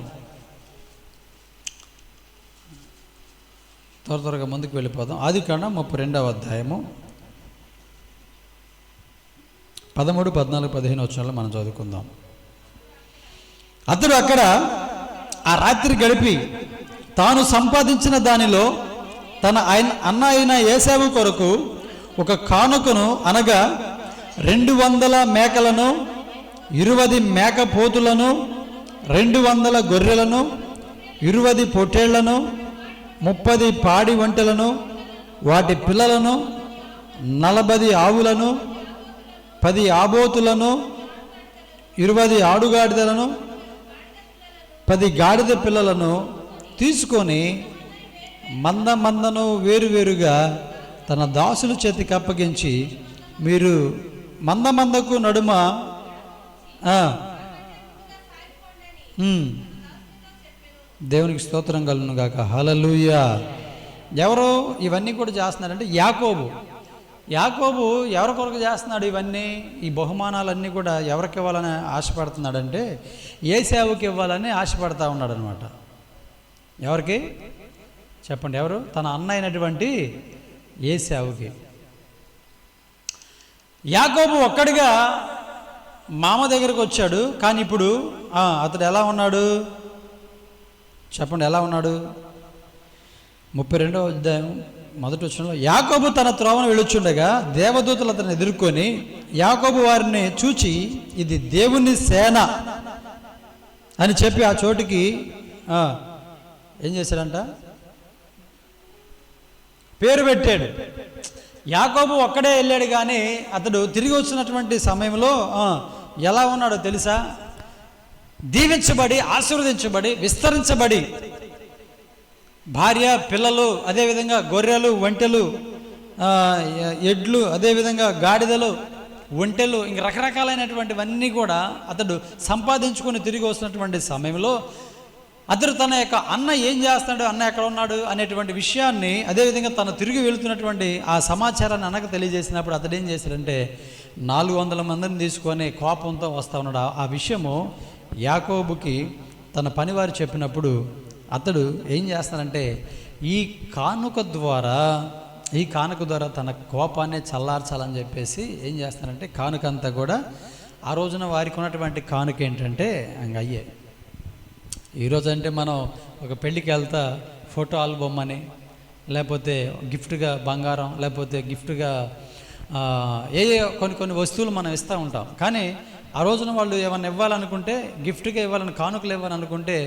త్వరగా ముందుకు వెళ్ళిపోదాం. ఆదికాండం 32వ అధ్యాయము 13, 14, 15 వచనాలు మనం చదువుకుందాం. అతడు అక్కడ ఆ రాత్రి గడిపి తాను సంపాదించిన దానిలో తన అన్న అయిన ఏశావు కొరకు ఒక కానుకను, అనగా 200 మేకలను, 20 మేకపోతులను, 200 గొర్రెలను, 20 పొట్టేళ్లను, 30 పాడి ఒంటెలను, వాటి పిల్లలను, 40 ఆవులను, 10 ఆబోతులను, 20 ఆడుగాడిదలను, 10 గాడిద పిల్లలను తీసుకొని మందను వేరువేరుగా తన దాసుల చేతికి అప్పగించి, మీరు మందకు నడుమ దేవునికి స్తోత్రం కలుగును గాక. హల్లెలూయా. ఎవరో ఇవన్నీ కూడా చేస్తున్నారంటే యాకోబు ఎవరి కొరకు చేస్తున్నాడు ఇవన్నీ? ఈ బహుమానాలన్నీ కూడా ఎవరికి ఇవ్వాలని ఆశపడుతున్నాడంటే ఏశావుకి ఇవ్వాలని ఆశపడతా ఉన్నాడు అనమాట. ఎవరికి చెప్పండి? ఎవరు? తన అన్న అయినటువంటి ఏశావుకి. యాకోబు ఒక్కడిగా మామ దగ్గరకు వచ్చాడు. కానీ ఇప్పుడు అతడు ఎలా ఉన్నాడు? చెప్పండి ఎలా ఉన్నాడు? 32వ అధ్యాయం 1వ వచనంలో, యాకోబు తన త్రోవను వెళ్ళుచుండగా దేవదూతలు అతన్ని ఎదుర్కొని యాకోబు వారిని చూచి ఇది దేవుని సేన అని చెప్పి ఆ చోటికి ఏం చేశాడంట? పేరు పెట్టాడు. యాకోబు ఒక్కడే వెళ్ళాడు, కానీ అతడు తిరిగి వచ్చినటువంటి సమయంలో ఎలా ఉన్నాడో తెలుసా? దీవించబడి, ఆశీర్వదించబడి, విస్తరించబడి, భార్య, పిల్లలు, అదేవిధంగా గొర్రెలు, ఒంటెలు, ఎడ్లు, అదేవిధంగా గాడిదలు, ఒంటెలు, ఇంక రకరకాలైనటువంటివన్నీ కూడా అతడు సంపాదించుకొని తిరిగి వస్తున్నటువంటి సమయంలో అతడు తన యొక్క అన్న ఏం చేస్తున్నాడు, అన్న ఎక్కడ ఉన్నాడు అనేటువంటి విషయాన్ని, అదేవిధంగా తను తిరిగి వెళుతున్నటువంటి ఆ సమాచారాన్ని అన్నకు తెలియజేసినప్పుడు అతడు ఏం చేశాడంటే 400 మందిని తీసుకొని కోపంతో వస్తూ ఉన్నాడు. ఆ విషయము యాకోబుకి తన పనివారు చెప్పినప్పుడు అతడు ఏం చేస్తానంటే ఈ కానుక ద్వారా తన కోపాన్ని చల్లార్చాలని చెప్పేసి ఏం చేస్తానంటే కానుక అంతా కూడా ఆ రోజున వారికి ఉన్నటువంటి కానుక ఏంటంటే అయ్యే. ఈరోజు అంటే మనం ఒక పెళ్ళికి వెళ్తా ఫోటో ఆల్బమ్ అని, లేకపోతే గిఫ్ట్గా బంగారం, లేకపోతే గిఫ్ట్గా కొన్ని వస్తువులు మనం ఇస్తూ ఉంటాం. కానీ ఆ రోజున వాళ్ళు ఏమైనా ఇవ్వాలనుకుంటే, గిఫ్ట్గా ఇవ్వాలని, కానుకలు ఇవ్వాలనుకుంటే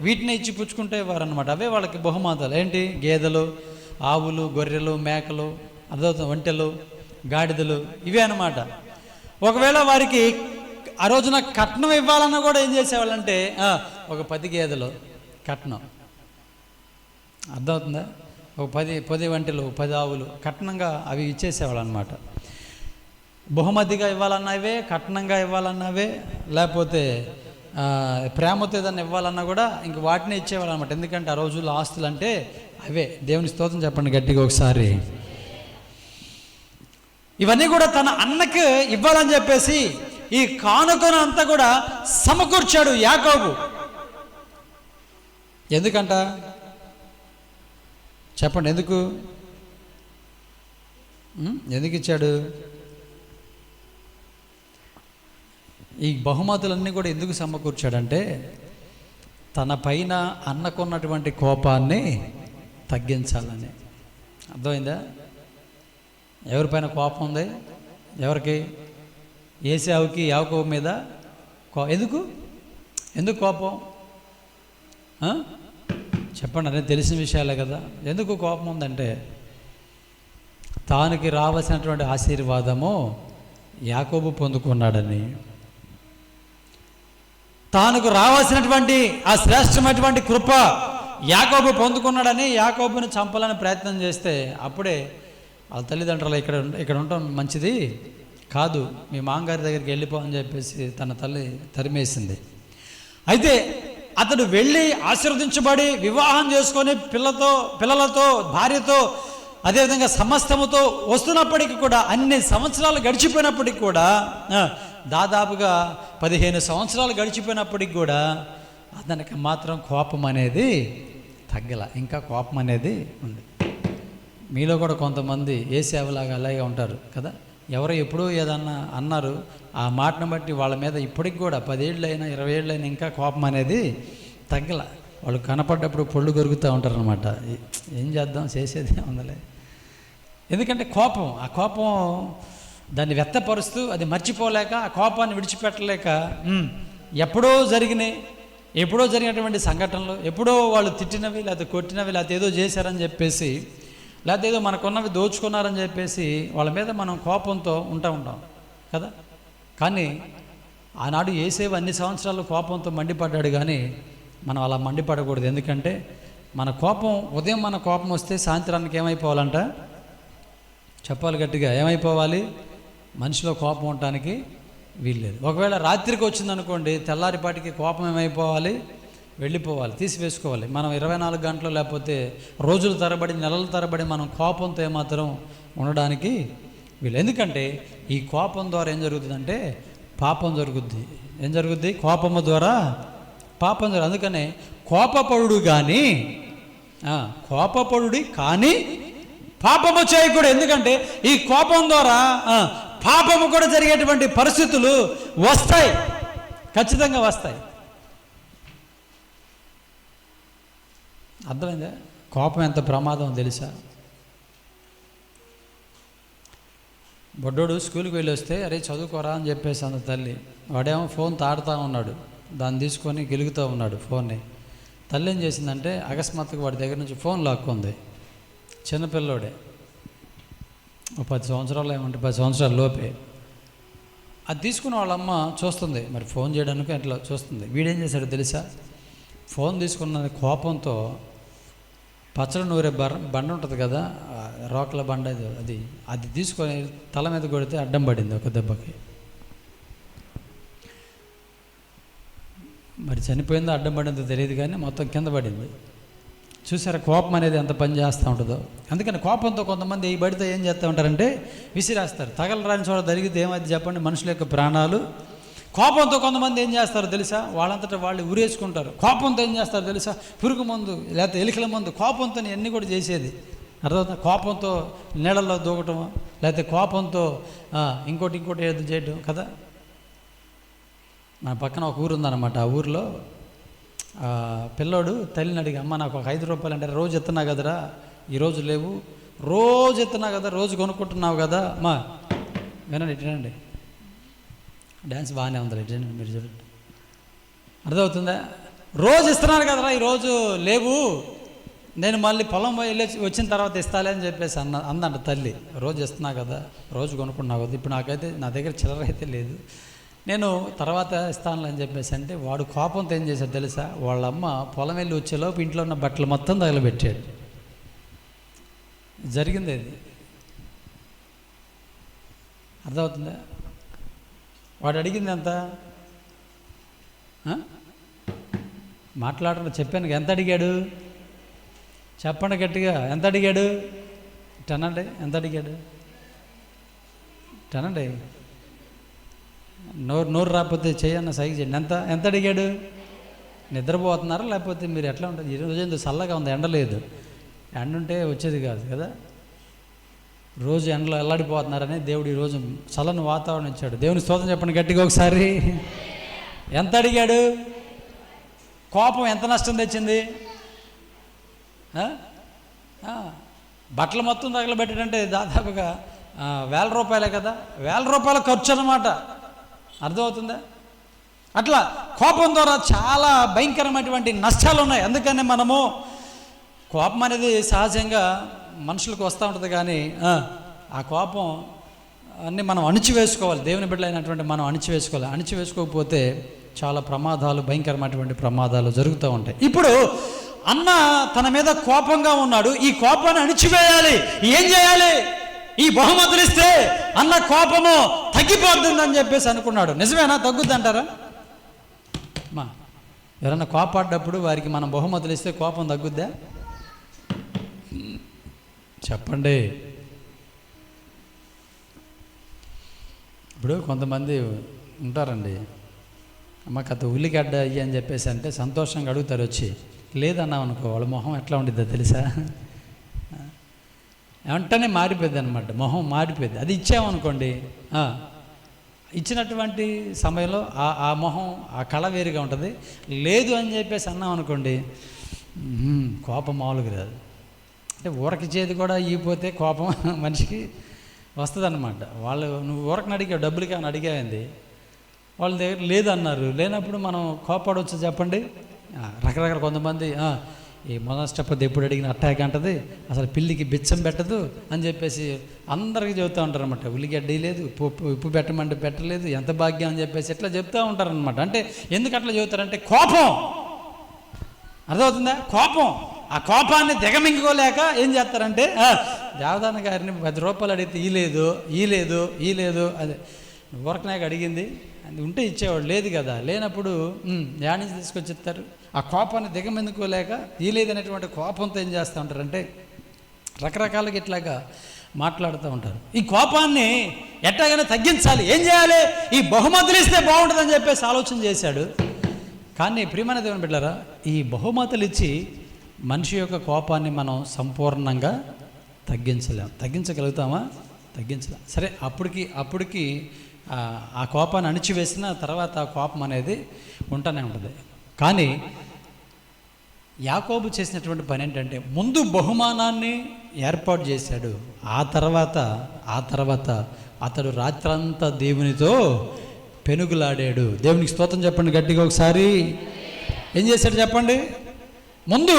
వీటిని ఇచ్చి పుచ్చుకుంటే ఇవ్వారనమాట. అవే వాళ్ళకి బహుమాతాలు. ఏంటి? గేదెలు, ఆవులు, గొర్రెలు, మేకలు, ఒంటెలు, గాడిదలు, ఇవే అనమాట. ఒకవేళ వారికి ఆ రోజున కట్నం ఇవ్వాలన్నా కూడా ఏం చేసేవాళ్ళంటే ఒక 10 గేదెలు కట్నం, అర్థమవుతుందా? ఒక 10 ఒంటెలు, 10 ఆవులు కట్నంగా అవి ఇచ్చేసేవాళ్ళు అనమాట. బహుమతిగా ఇవ్వాలన్నవే, కట్నంగా ఇవ్వాలన్నవే, లేకపోతే ప్రేమతో ఏదన్నా ఇవ్వాలన్నా కూడా ఇంక వాటినే ఇచ్చేవాళ్ళు అనమాట. ఎందుకంటే ఆ రోజుల్లో ఆస్తులు అంటే అవే. దేవుని స్తోత్రం చెప్పండి గట్టిగా ఒకసారి. ఇవన్నీ కూడా తన అన్నకి ఇవ్వాలని చెప్పేసి ఈ కానుకను అంతా కూడా సమకూర్చాడు యాకోబు. ఎందుకంట చెప్పండి? ఎందుకు ఇచ్చాడు? ఈ బహుమతులన్నీ కూడా ఎందుకు సమకూర్చాడంటే తన పైన అన్నకున్నటువంటి కోపాన్ని తగ్గించాలని. అర్థమైందా? ఎవరిపైన కోపం ఉంది? ఎవరికి? ఏశావుకి యాకోబు మీద. ఎందుకు కోపం? చెప్పండి. అనేది తెలిసిన విషయాలే కదా. ఎందుకు కోపం ఉందంటే తానికి రావాల్సినటువంటి ఆశీర్వాదము యాకోబు పొందుకున్నాడని, తానుకు రావాల్సినటువంటి ఆ శ్రేష్టమైనటువంటి కృప యాకోబు పొందుకున్నాడని యాకోబుని చంపాలని ప్రయత్నం చేస్తే అప్పుడే వాళ్ళ తల్లిదండ్రులు ఇక్కడ ఉండటం మంచిది కాదు, మీ మామగారి దగ్గరికి వెళ్ళిపో అని చెప్పేసి తన తల్లి తరిమేసింది. అయితే అతడు వెళ్ళి ఆశీర్వదించబడి వివాహం చేసుకొని పిల్లలతో భార్యతో అదేవిధంగా సమస్తముతో వస్తున్నప్పటికీ కూడా అన్ని సంవత్సరాలు గడిచిపోయినప్పటికి కూడా, దాదాపుగా 15 సంవత్సరాలు గడిచిపోయినప్పటికి కూడా అతనికి మాత్రం కోపం అనేది తగ్గల. ఇంకా కోపం అనేది ఉంది. మీలో కూడా కొంతమంది ఏసేవలాగా అలాగే ఉంటారు కదా. ఎవరో ఎప్పుడూ ఏదన్నా అన్నారు, ఆ మాటను బట్టి వాళ్ళ మీద ఇప్పటికి కూడా 10 ఏళ్ళైనా 20 ఏళ్ళైనా ఇంకా కోపం అనేది తగ్గల. వాళ్ళు కనపడ్డప్పుడు పొళ్ళు కొరుకుతూ ఉంటారనమాట. ఏం చేద్దాం, చేసేది ఉందలే. ఎందుకంటే కోపం, ఆ కోపం దాన్ని వ్యక్తపరుస్తూ అది మర్చిపోలేక, ఆ కోపాన్ని విడిచిపెట్టలేక ఎప్పుడో జరిగినటువంటి సంఘటనలు, ఎప్పుడో వాళ్ళు తిట్టినవి, లేకపోతే కొట్టినవి, లేకపోతే ఏదో చేశారని చెప్పేసి, లేకపోతే ఏదో మనకున్నవి దోచుకున్నారని చెప్పేసి వాళ్ళ మీద మనం కోపంతో ఉంటాం కదా. కానీ ఆనాడు యేసేపు అన్ని సంవత్సరాలు కోపంతో మండిపడ్డాడు, కానీ మనం అలా మండిపడకూడదు. ఎందుకంటే మన కోపం, ఉదయం మన కోపం వస్తే సాయంత్రానికి ఏమైపోవాలంట? చెప్పాలి గట్టిగా, ఏమైపోవాలి? మనిషిలో కోపం ఉండటానికి వీల్లేదు. ఒకవేళ రాత్రికి వచ్చిందనుకోండి, తెల్లారిపాటికి కోపం ఏమైపోవాలి? వెళ్ళిపోవాలి, తీసివేసుకోవాలి. మనం 24 గంటలు లేకపోతే రోజుల తరబడి, నెలల తరబడి మనం కోపంతో ఏమాత్రం ఉండడానికి వీళ్ళు. ఎందుకంటే ఈ కోపం ద్వారా ఏం జరుగుతుందంటే పాపం జరుగుద్ది. ఏం జరుగుద్ది? కోపము ద్వారా పాపం జరుగుతుంది. అందుకనే కోపపడుడు కానీ పాపము చేయకూడదు. ఎందుకంటే ఈ కోపం ద్వారా పాపము కూడా జరిగేటువంటి పరిస్థితులు వస్తాయి, ఖచ్చితంగా వస్తాయి. అర్థమైందా? కోపం ఎంత ప్రమాదం తెలుసా? బొడ్డోడు స్కూల్కి వెళ్ళి వస్తే అరే చదువుకోరా అని చెప్పేసి అంత తల్లి, వాడేమో ఫోన్ తాడుతూ ఉన్నాడు, దాన్ని తీసుకొని గెలుగుతూ ఉన్నాడు ఫోన్ని. తల్లి ఏం చేసిందంటే అకస్మాత్తుగా వాడి దగ్గర నుంచి ఫోన్ లాక్కుంది. చిన్నపిల్లోడే, 10 సంవత్సరాలు ఏమంటే 10 సంవత్సరాల లోపే. అది తీసుకుని వాళ్ళమ్మ చూస్తుంది, మరి ఫోన్ చేయడానికి అట్లా చూస్తుంది. వీడేం చేశాడు తెలుసా? ఫోన్ తీసుకున్న కోపంతో పచ్చడి నూరే బండ ఉంటుంది కదా, రోకల బండ, అది తీసుకొని తల మీద కొడితే అడ్డం పడింది ఒక దెబ్బకి. మరి చనిపోయిందో అడ్డం పడిందో తెలియదు కానీ మొత్తం కింద పడింది. చూసారా కోపం అనేది ఎంత పని చేస్తూ ఉంటుందో. అందుకని కోపంతో కొంతమంది ఈ బడితో ఏం చేస్తూ ఉంటారంటే విసిరేస్తారు. తగలరాని చోట జరిగితే ఏమైంది చెప్పండి? మనుషుల యొక్క ప్రాణాలు. కోపంతో కొంతమంది ఏం చేస్తారో తెలుసా? వాళ్ళంతటా వాళ్ళు ఉరేసుకుంటారు. కోపంతో ఏం చేస్తారో తెలుసా? పురుగు మందు లేకపోతే ఎలికల మందు, కోపంతో అన్నీ కూడా చేసేది. అర్థమవుతుంది? కోపంతో నీళ్ళల్లో దూకటం, లేకపోతే కోపంతో ఇంకోటి ఏదో చేయటం కదా. నా పక్కన ఒక ఊరు ఉందన్నమాట. ఆ ఊరిలో పిల్లోడు తల్లిని అడిగి, అమ్మ నాకు ఒక 5 రూపాయలు అంటే, రోజు ఎత్తున్నా కదరా, ఈరోజు లేవు, రోజు ఎత్తున్నా కదా, రోజు కొనుక్కుంటున్నావు కదా అమ్మా. వినండి, డ్యాన్స్ బాగానే ఉంది, మీరు చూడండి. అర్థమవుతుందా? రోజు ఇస్తున్నాను కదరా, ఈరోజు లేవు, నేను మళ్ళీ పొలం వెళ్ళి వచ్చిన తర్వాత ఇస్తాలే అని చెప్పేసి అందంట తల్లి. రోజు ఇస్తున్నా కదా, రోజు కొనుక్కున్నావు కదా, ఇప్పుడు నాకైతే నా దగ్గర చిల్లర అయితే లేదు, నేను తర్వాత ఇస్తానులే అని చెప్పేసి అంటే, వాడు కోపంతో ఏం చేశాడు తెలుసా? వాళ్ళమ్మ పొలం వెళ్ళి వచ్చేలోపు ఇంట్లో ఉన్న బట్టలు మొత్తం తగలబెట్టాడు. జరిగింది అది. అర్థమవుతుందా? వాడు అడిగింది ఎంత? మాట్లాడడం చెప్పాను. ఎంత అడిగాడు చెప్పండి గట్టిగా, ఎంత అడిగాడు? టనండి, ఎంత అడిగాడు? టనండి, నోరు రాకపోతే చేయన్న సైకి చేయండి. ఎంత అడిగాడు? నిద్రపోతున్నారా లేకపోతే మీరు ఎట్లా ఉంటుంది? ఈరోజు ఎందుకు చల్లగా ఉంది, ఎండ లేదు, ఎండ ఉంటే వచ్చేది కాదు కదా. రోజు ఎండలో ఎల్లాడిపోతున్నారని దేవుడు ఈరోజు చల్లని వాతావరణం ఇచ్చాడు. దేవుని స్తోత్రం చెప్పండి గట్టిగా ఒకసారి. ఎంత అడిగాడు? కోపం ఎంత నష్టం తెచ్చింది? బట్టలు మొత్తం తగలబెట్టాడంటే దాదాపుగా 1000 రూపాయలే కదా, 1000 రూపాయల ఖర్చు అన్నమాట. అర్థమవుతుందా? అట్లా కోపం ద్వారా చాలా భయంకరమైనటువంటి నష్టాలు ఉన్నాయి. అందుకనే మనము కోపం అనేది సహజంగా మనుషులకు వస్తూ ఉంటుంది, కానీ ఆ కోపం అన్నీ మనం అణిచివేసుకోవాలి. దేవుని బిడ్డలైనటువంటి మనం అణిచివేసుకోవాలి. అణిచివేసుకోకపోతే చాలా ప్రమాదాలు, భయంకరమైనటువంటి ప్రమాదాలు జరుగుతూ ఉంటాయి. ఇప్పుడు అన్న తన మీద కోపంగా ఉన్నాడు, ఈ కోపాన్ని అణిచివేయాలి. ఏం చేయాలి? ఈ బహుమతులు ఇస్తే అన్న కోపము తగ్గిపోతుందని చెప్పేసి అనుకున్నాడు. నిజమేనా? తగ్గుద్ది అంటారా? ఎవరన్నా కోపాడ్డప్పుడు వారికి మనం బహుమతులు ఇస్తే కోపం తగ్గుద్దా? చెప్పండి. ఇప్పుడు కొంతమంది ఉంటారండి, అమ్మ కథ ఉల్లిగడ్డ అయ్యి అని చెప్పేసి అంటే సంతోషంగా అడుగుతారు వచ్చి. లేదన్నావు అనుకో, వాళ్ళ మొహం ఎట్లా ఉండిద్దో తెలుసా? వెంటనే మారిపోద్ది అనమాట, మొహం మారిపోద్ది. అది ఇచ్చామనుకోండి, ఇచ్చినటువంటి సమయంలో ఆ మొహం, ఆ కళ వేరుగా ఉంటుంది. లేదు అని చెప్పేసి అన్నాం అనుకోండి, కోపం మామూలుగా రాదు. అంటే ఊరకిచ్చేది కూడా ఇగిపోతే కోపం మనిషికి వస్తుంది అనమాట. వాళ్ళు నువ్వు ఊరకని అడిగావు, డబ్బులకి ఏమైనా అడిగాయింది, వాళ్ళ దగ్గర లేదన్నారు. లేనప్పుడు మనం కోపడవచ్చు చెప్పండి. రకరకాల కొంతమంది ఈ మొదటి ఎప్పుడు అడిగిన అట్టాక్ అంటది, అసలు పిల్లికి బిచ్చం పెట్టదు అని చెప్పేసి అందరికీ చెబుతూ ఉంటారు అనమాట. ఉల్లిగడ్డ లేదు, ఉప్పు పెట్టమంటే పెట్టలేదు, ఎంత భాగ్యం అని చెప్పేసి ఇట్లా చెప్తూ ఉంటారనమాట. అంటే ఎందుకు అట్లా చెబుతారంటే కోపం. అర్థమవుతుందా? కోపం. ఆ కోపాన్ని దిగమింగుకోలేక ఏం చేస్తారంటే దేవదాన గారిని 10 రూపాయలు అడిగితే ఈ లేదు అదే ఊరకనాయక అడిగింది, అది ఉంటే ఇచ్చేవాడు, లేదు కదా. లేనప్పుడు యాడ్ నుంచి తీసుకొచ్చి ఇస్తారు. ఆ కోపాన్ని దిగమెందుకోలేక ఈ లేదనేటువంటి కోపంతో ఏం చేస్తూ ఉంటారంటే రకరకాలుగా ఇట్లాగా మాట్లాడుతూ ఉంటారు. ఈ కోపాన్ని ఎట్లాగైనా తగ్గించాలి. ఏం చేయాలి? ఈ బహుమతులు ఇస్తే బాగుంటుందని చెప్పేసి ఆలోచన చేశాడు. కానీ ప్రియమైన దేవుని బిడ్డలారా, ఈ బహుమతులు ఇచ్చి మనిషి యొక్క కోపాన్ని మనం సంపూర్ణంగా తగ్గించగలుగుతామా? తగ్గించలేం. సరే, అప్పటికి ఆ కోపాన్ని అణిచివేసిన తర్వాత ఆ కోపం అనేది ఉంటూనే ఉంటుంది. కానీ యాకోబు చేసినటువంటి పని ఏంటంటే ముందు బహుమానాన్ని ఏర్పాటు చేశాడు. ఆ తర్వాత అతడు రాత్రంతా దేవునితో పెనుగులాడాడు. దేవునికి స్తోత్రం చెప్పండి గట్టిగా ఒకసారి. ఏం చేశాడు చెప్పండి? ముందు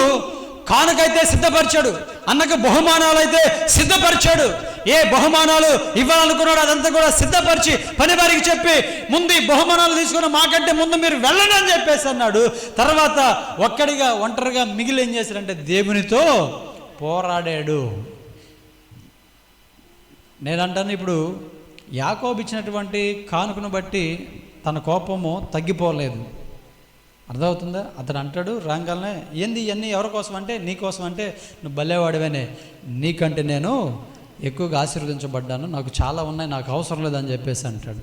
కానుకైతే సిద్ధపరిచాడు, అన్నకు బహుమానాలు అయితే సిద్ధపరిచాడు. ఏ బహుమానాలు ఇవ్వాలనుకున్నాడు అదంతా కూడా సిద్ధపరిచి పని వారికి చెప్పి ముందు ఈ బహుమానాలు తీసుకుని మాకంటే ముందు మీరు వెళ్ళండి అని చెప్పేసి అన్నాడు. తర్వాత ఒంటరిగా మిగిలి ఏం చేశాడంటే దేవునితో పోరాడాడు. నేనంటాను, ఇప్పుడు యాకోబు ఇచ్చినటువంటి కానుకను బట్టి తన కోపము తగ్గిపోలేదు. అర్థమవుతుందా? అతను అంటాడు రాగానే, ఏంది ఇవన్నీ ఎవరి కోసం అంటే నీకోసం, అంటే నువ్వు భలేవాడివేనే, నీకంటే నేను ఎక్కువగా ఆశీర్వదించబడ్డాను, నాకు చాలా ఉన్నాయి, నాకు అవసరం లేదని చెప్పేసి అంటాడు.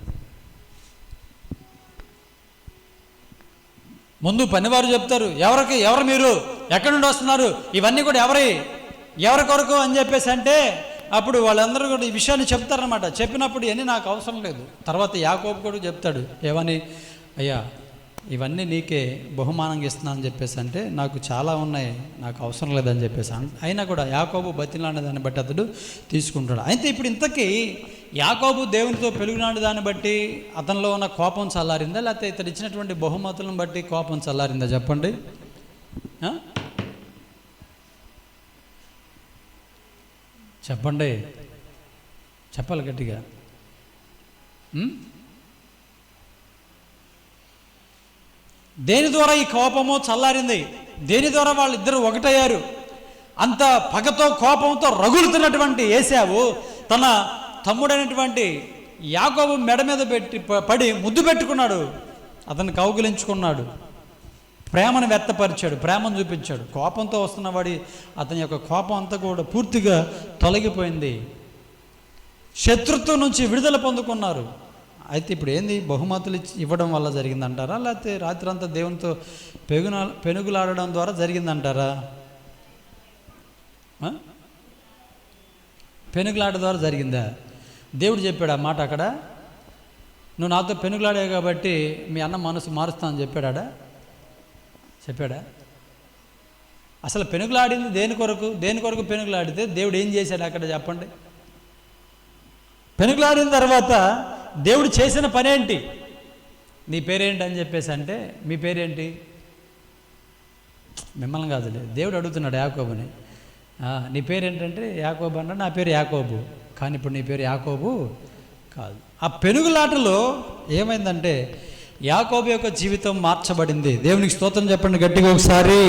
ముందు పనివారు చెప్తారు, ఎవరు మీరు, ఎక్కడి నుండి వస్తున్నారు, ఇవన్నీ కూడా ఎవరి కొరకు అని చెప్పేసి అంటే అప్పుడు వాళ్ళందరూ కూడా ఈ విషయాన్ని చెప్తారనమాట. చెప్పినప్పుడు ఇవన్నీ నాకు అవసరం లేదు. తర్వాత యాకోబు కూడా చెప్తాడు ఏమని, అయ్యా ఇవన్నీ నీకే బహుమానంగా ఇస్తున్నాను అని చెప్పేసి అంటే నాకు చాలా ఉన్నాయి, నాకు అవసరం లేదని చెప్పేసి అయినా కూడా యాకోబు బతిలాంటి దాన్ని బట్టి అతడు తీసుకుంటాడు. అయితే ఇప్పుడు ఇంతకీ యాకోబు దేవునితో పెరుగులాంటి దాన్ని బట్టి అతనిలో ఉన్న కోపం చల్లారిందా, లేకపోతే ఇతడు ఇచ్చినటువంటి బహుమతులను బట్టి కోపం చల్లారిందా చెప్పండి? చెప్పండి, చెప్పాలి గట్టిగా. దేని ద్వారా ఈ కోపము చల్లారింది? దేని ద్వారా వాళ్ళిద్దరూ ఒకటయ్యారు? అంత పగతో కోపంతో రగులుతున్నటువంటి ఏశావు తన తమ్ముడైనటువంటి యాకోబు మెడ మీద పడి ముద్దు పెట్టుకున్నాడు, అతన్ని కౌగిలించుకున్నాడు, ప్రేమను వ్యక్తపరిచాడు, ప్రేమను చూపించాడు. కోపంతో వస్తున్నవాడి అతని యొక్క కోపం అంతా కూడా పూర్తిగా తొలగిపోయింది. శత్రుత్వం నుంచి విడుదల పొందుకున్నారు. అయితే ఇప్పుడు ఏంది, బహుమతులు ఇవ్వడం వల్ల జరిగిందంటారా, లేకపోతే రాత్రంతా దేవునితో పెనుగులాడడం ద్వారా జరిగిందంటారా? పెనుగులాట ద్వారా జరిగిందా? దేవుడు చెప్పాడు ఆ మాట అక్కడ, నువ్వు నాతో పెనుగులాడావు కాబట్టి మీ అన్న మనసు మారుస్తానని చెప్పాడా? అసలు పెనుగులాడింది దేని కొరకు పెనుగులాడితే దేవుడు ఏం చేశాడు అక్కడ చెప్పండి? పెనుగులాడిన తర్వాత దేవుడు చేసిన పనేంటి? నీ పేరేంటి అని చెప్పేసి అంటే, మీ పేరేంటి? మిమ్మల్ని కాదులే, దేవుడు అడుగుతున్నాడు యాకోబుని, నీ పేరేంటంటే యాకోబు అన్నాడు. నా పేరు యాకోబు, కానీ ఇప్పుడు నీ పేరు యాకోబు కాదు. ఆ పెనుగులాటలో ఏమైందంటే యాకోబు యొక్క జీవితం మార్చబడింది. దేవునికి స్తోత్రం చెప్పండి గట్టిగా ఒకసారి.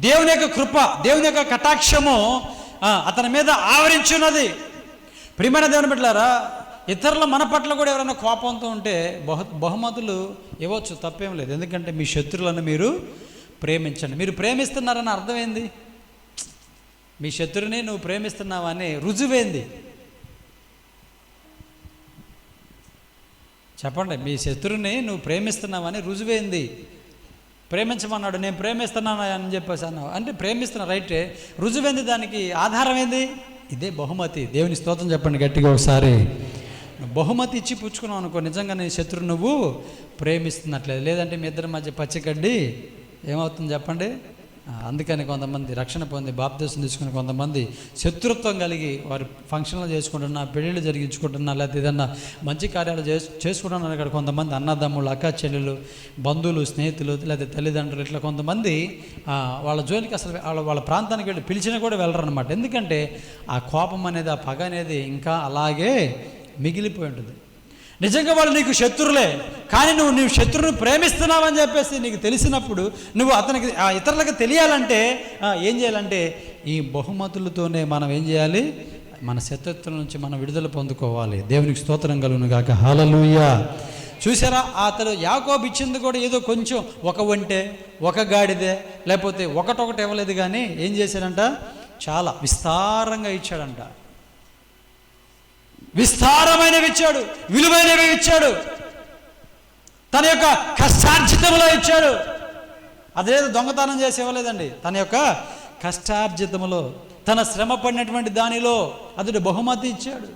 దేవుని యొక్క కృప, దేవుని యొక్క కటాక్షము అతని మీద ఆవరించున్నది. ప్రియమైన దేవుని బిడ్డలారా, ఇతరుల మన పట్ల కూడా ఎవరైనా కోపంతో ఉంటే బహుమతులు ఇవ్వచ్చు, తప్పేం లేదు. ఎందుకంటే మీ శత్రువులను మీరు ప్రేమించండి. మీరు ప్రేమిస్తున్నారని అర్థమైంది, మీ శత్రువుని నువ్వు ప్రేమిస్తున్నావని రుజువైంది. చెప్పండి, మీ శత్రువుని నువ్వు ప్రేమిస్తున్నావని రుజువైంది. ప్రేమించమన్నాడు, నేను ప్రేమిస్తున్నాను అని చెప్పేసి అన్నావు అంటే ప్రేమిస్తున్నా, రైటే, రుజువైంది, దానికి ఆధారం ఏంది? ఇదే బహుమతి. దేవుని స్తోత్రం చెప్పండి గట్టిగా ఒకసారి. బహుమతి ఇచ్చి పుచ్చుకున్నావు అనుకో, నిజంగా నీ శత్రువు నువ్వు ప్రేమిస్తున్నట్లేదు. లేదంటే మీ ఇద్దరి మధ్య పచ్చిగడ్డి ఏమవుతుంది చెప్పండి? అందుకని కొంతమంది రక్షణ పొంది బాప్తిసం తీసుకుని కొంతమంది శత్రుత్వం కలిగి వారి ఫంక్షన్లు చేసుకుంటున్నా, పెళ్ళిళ్ళు జరిగించుకుంటున్నా, లేకపోతే ఏదన్నా మంచి కార్యాలు చేసుకుంటున్నారు. ఇక్కడ కొంతమంది అన్నదమ్ములు, అక్క చెల్లెలు, బంధువులు, స్నేహితులు, లేకపోతే తల్లిదండ్రులు, ఇట్లా కొంతమంది వాళ్ళ జోలికి అసలు వాళ్ళ ప్రాంతానికి వెళ్ళి పిలిచినా కూడా వెళ్ళరు అనమాట. ఎందుకంటే ఆ కోపం అనేది, ఆ పగ అనేది ఇంకా అలాగే మిగిలిపోయి ఉంటుంది. నిజంగా వాళ్ళు నీకు శత్రువులే, కానీ నువ్వు శత్రువుని ప్రేమిస్తున్నావని చెప్పేసి నీకు తెలిసినప్పుడు నువ్వు అతనికి ఇతరులకు తెలియాలంటే ఏం చేయాలంటే ఈ బహుమతులతోనే మనం ఏం చేయాలి? మన శత్రుత్వం నుంచి మనం విడుదల పొందుకోవాలి. దేవునికి స్తోత్రం కలుగును గాక. హల్లెలూయా. చూసారా, అతడు యాకోబు ఇచ్చింది కూడా ఏదో కొంచెం, ఒక ఒంటె, ఒక గాడిదే, లేకపోతే ఒకటొకటి ఇవ్వలేదు, కానీ ఏం చేశాడంట? చాలా విస్తారంగా ఇచ్చాడంట. విస్తారమైనవి ఇచ్చాడు, విలువైనవి ఇచ్చాడు, తన యొక్క కష్టార్జితంలో ఇచ్చాడు. అదేదో దొంగతనం చేసి ఇవ్వలేదండి, తన యొక్క కష్టార్జితములో, తన శ్రమ పడినటువంటి దానిలో అతడు బహుమతి ఇచ్చాడు.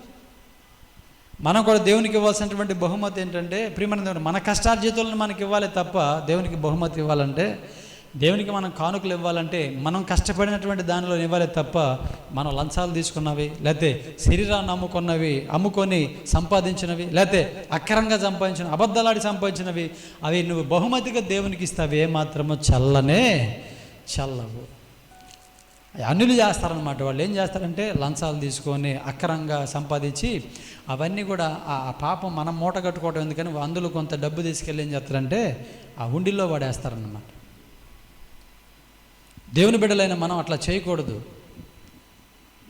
మనం కూడా దేవునికి ఇవ్వాల్సినటువంటి బహుమతి ఏంటంటే, ప్రియమైన దేవుడు మన కష్టార్జితులను మనకి ఇవ్వాలి తప్ప దేవునికి బహుమతి ఇవ్వాలంటే దేవునికి మనం కానుకలు ఇవ్వాలంటే మనం కష్టపడినటువంటి దానిలో ఇవ్వాలి తప్ప మనం లంచాలు తీసుకున్నవి, లేకపోతే శరీరాన్ని అమ్ముకొని సంపాదించినవి, లేకపోతే అక్రమంగా సంపాదించిన, అబద్ధాలాడి సంపాదించినవి అవి నువ్వు బహుమతిగా దేవునికి ఇస్తావు, ఏమాత్రమో చల్లవు. అన్యులు చేస్తారనమాట. వాళ్ళు ఏం చేస్తారంటే లంచాలు తీసుకొని అక్రమంగా సంపాదించి అవన్నీ కూడా ఆ పాపం మనం మూట కట్టుకోవడం ఎందుకని అందులో కొంత డబ్బు తీసుకెళ్ళి ఏం చేస్తారంటే ఆ హుండీల్లో వాడేస్తారన్నమాట. దేవుని బిడ్డలైన మనం అట్లా చేయకూడదు.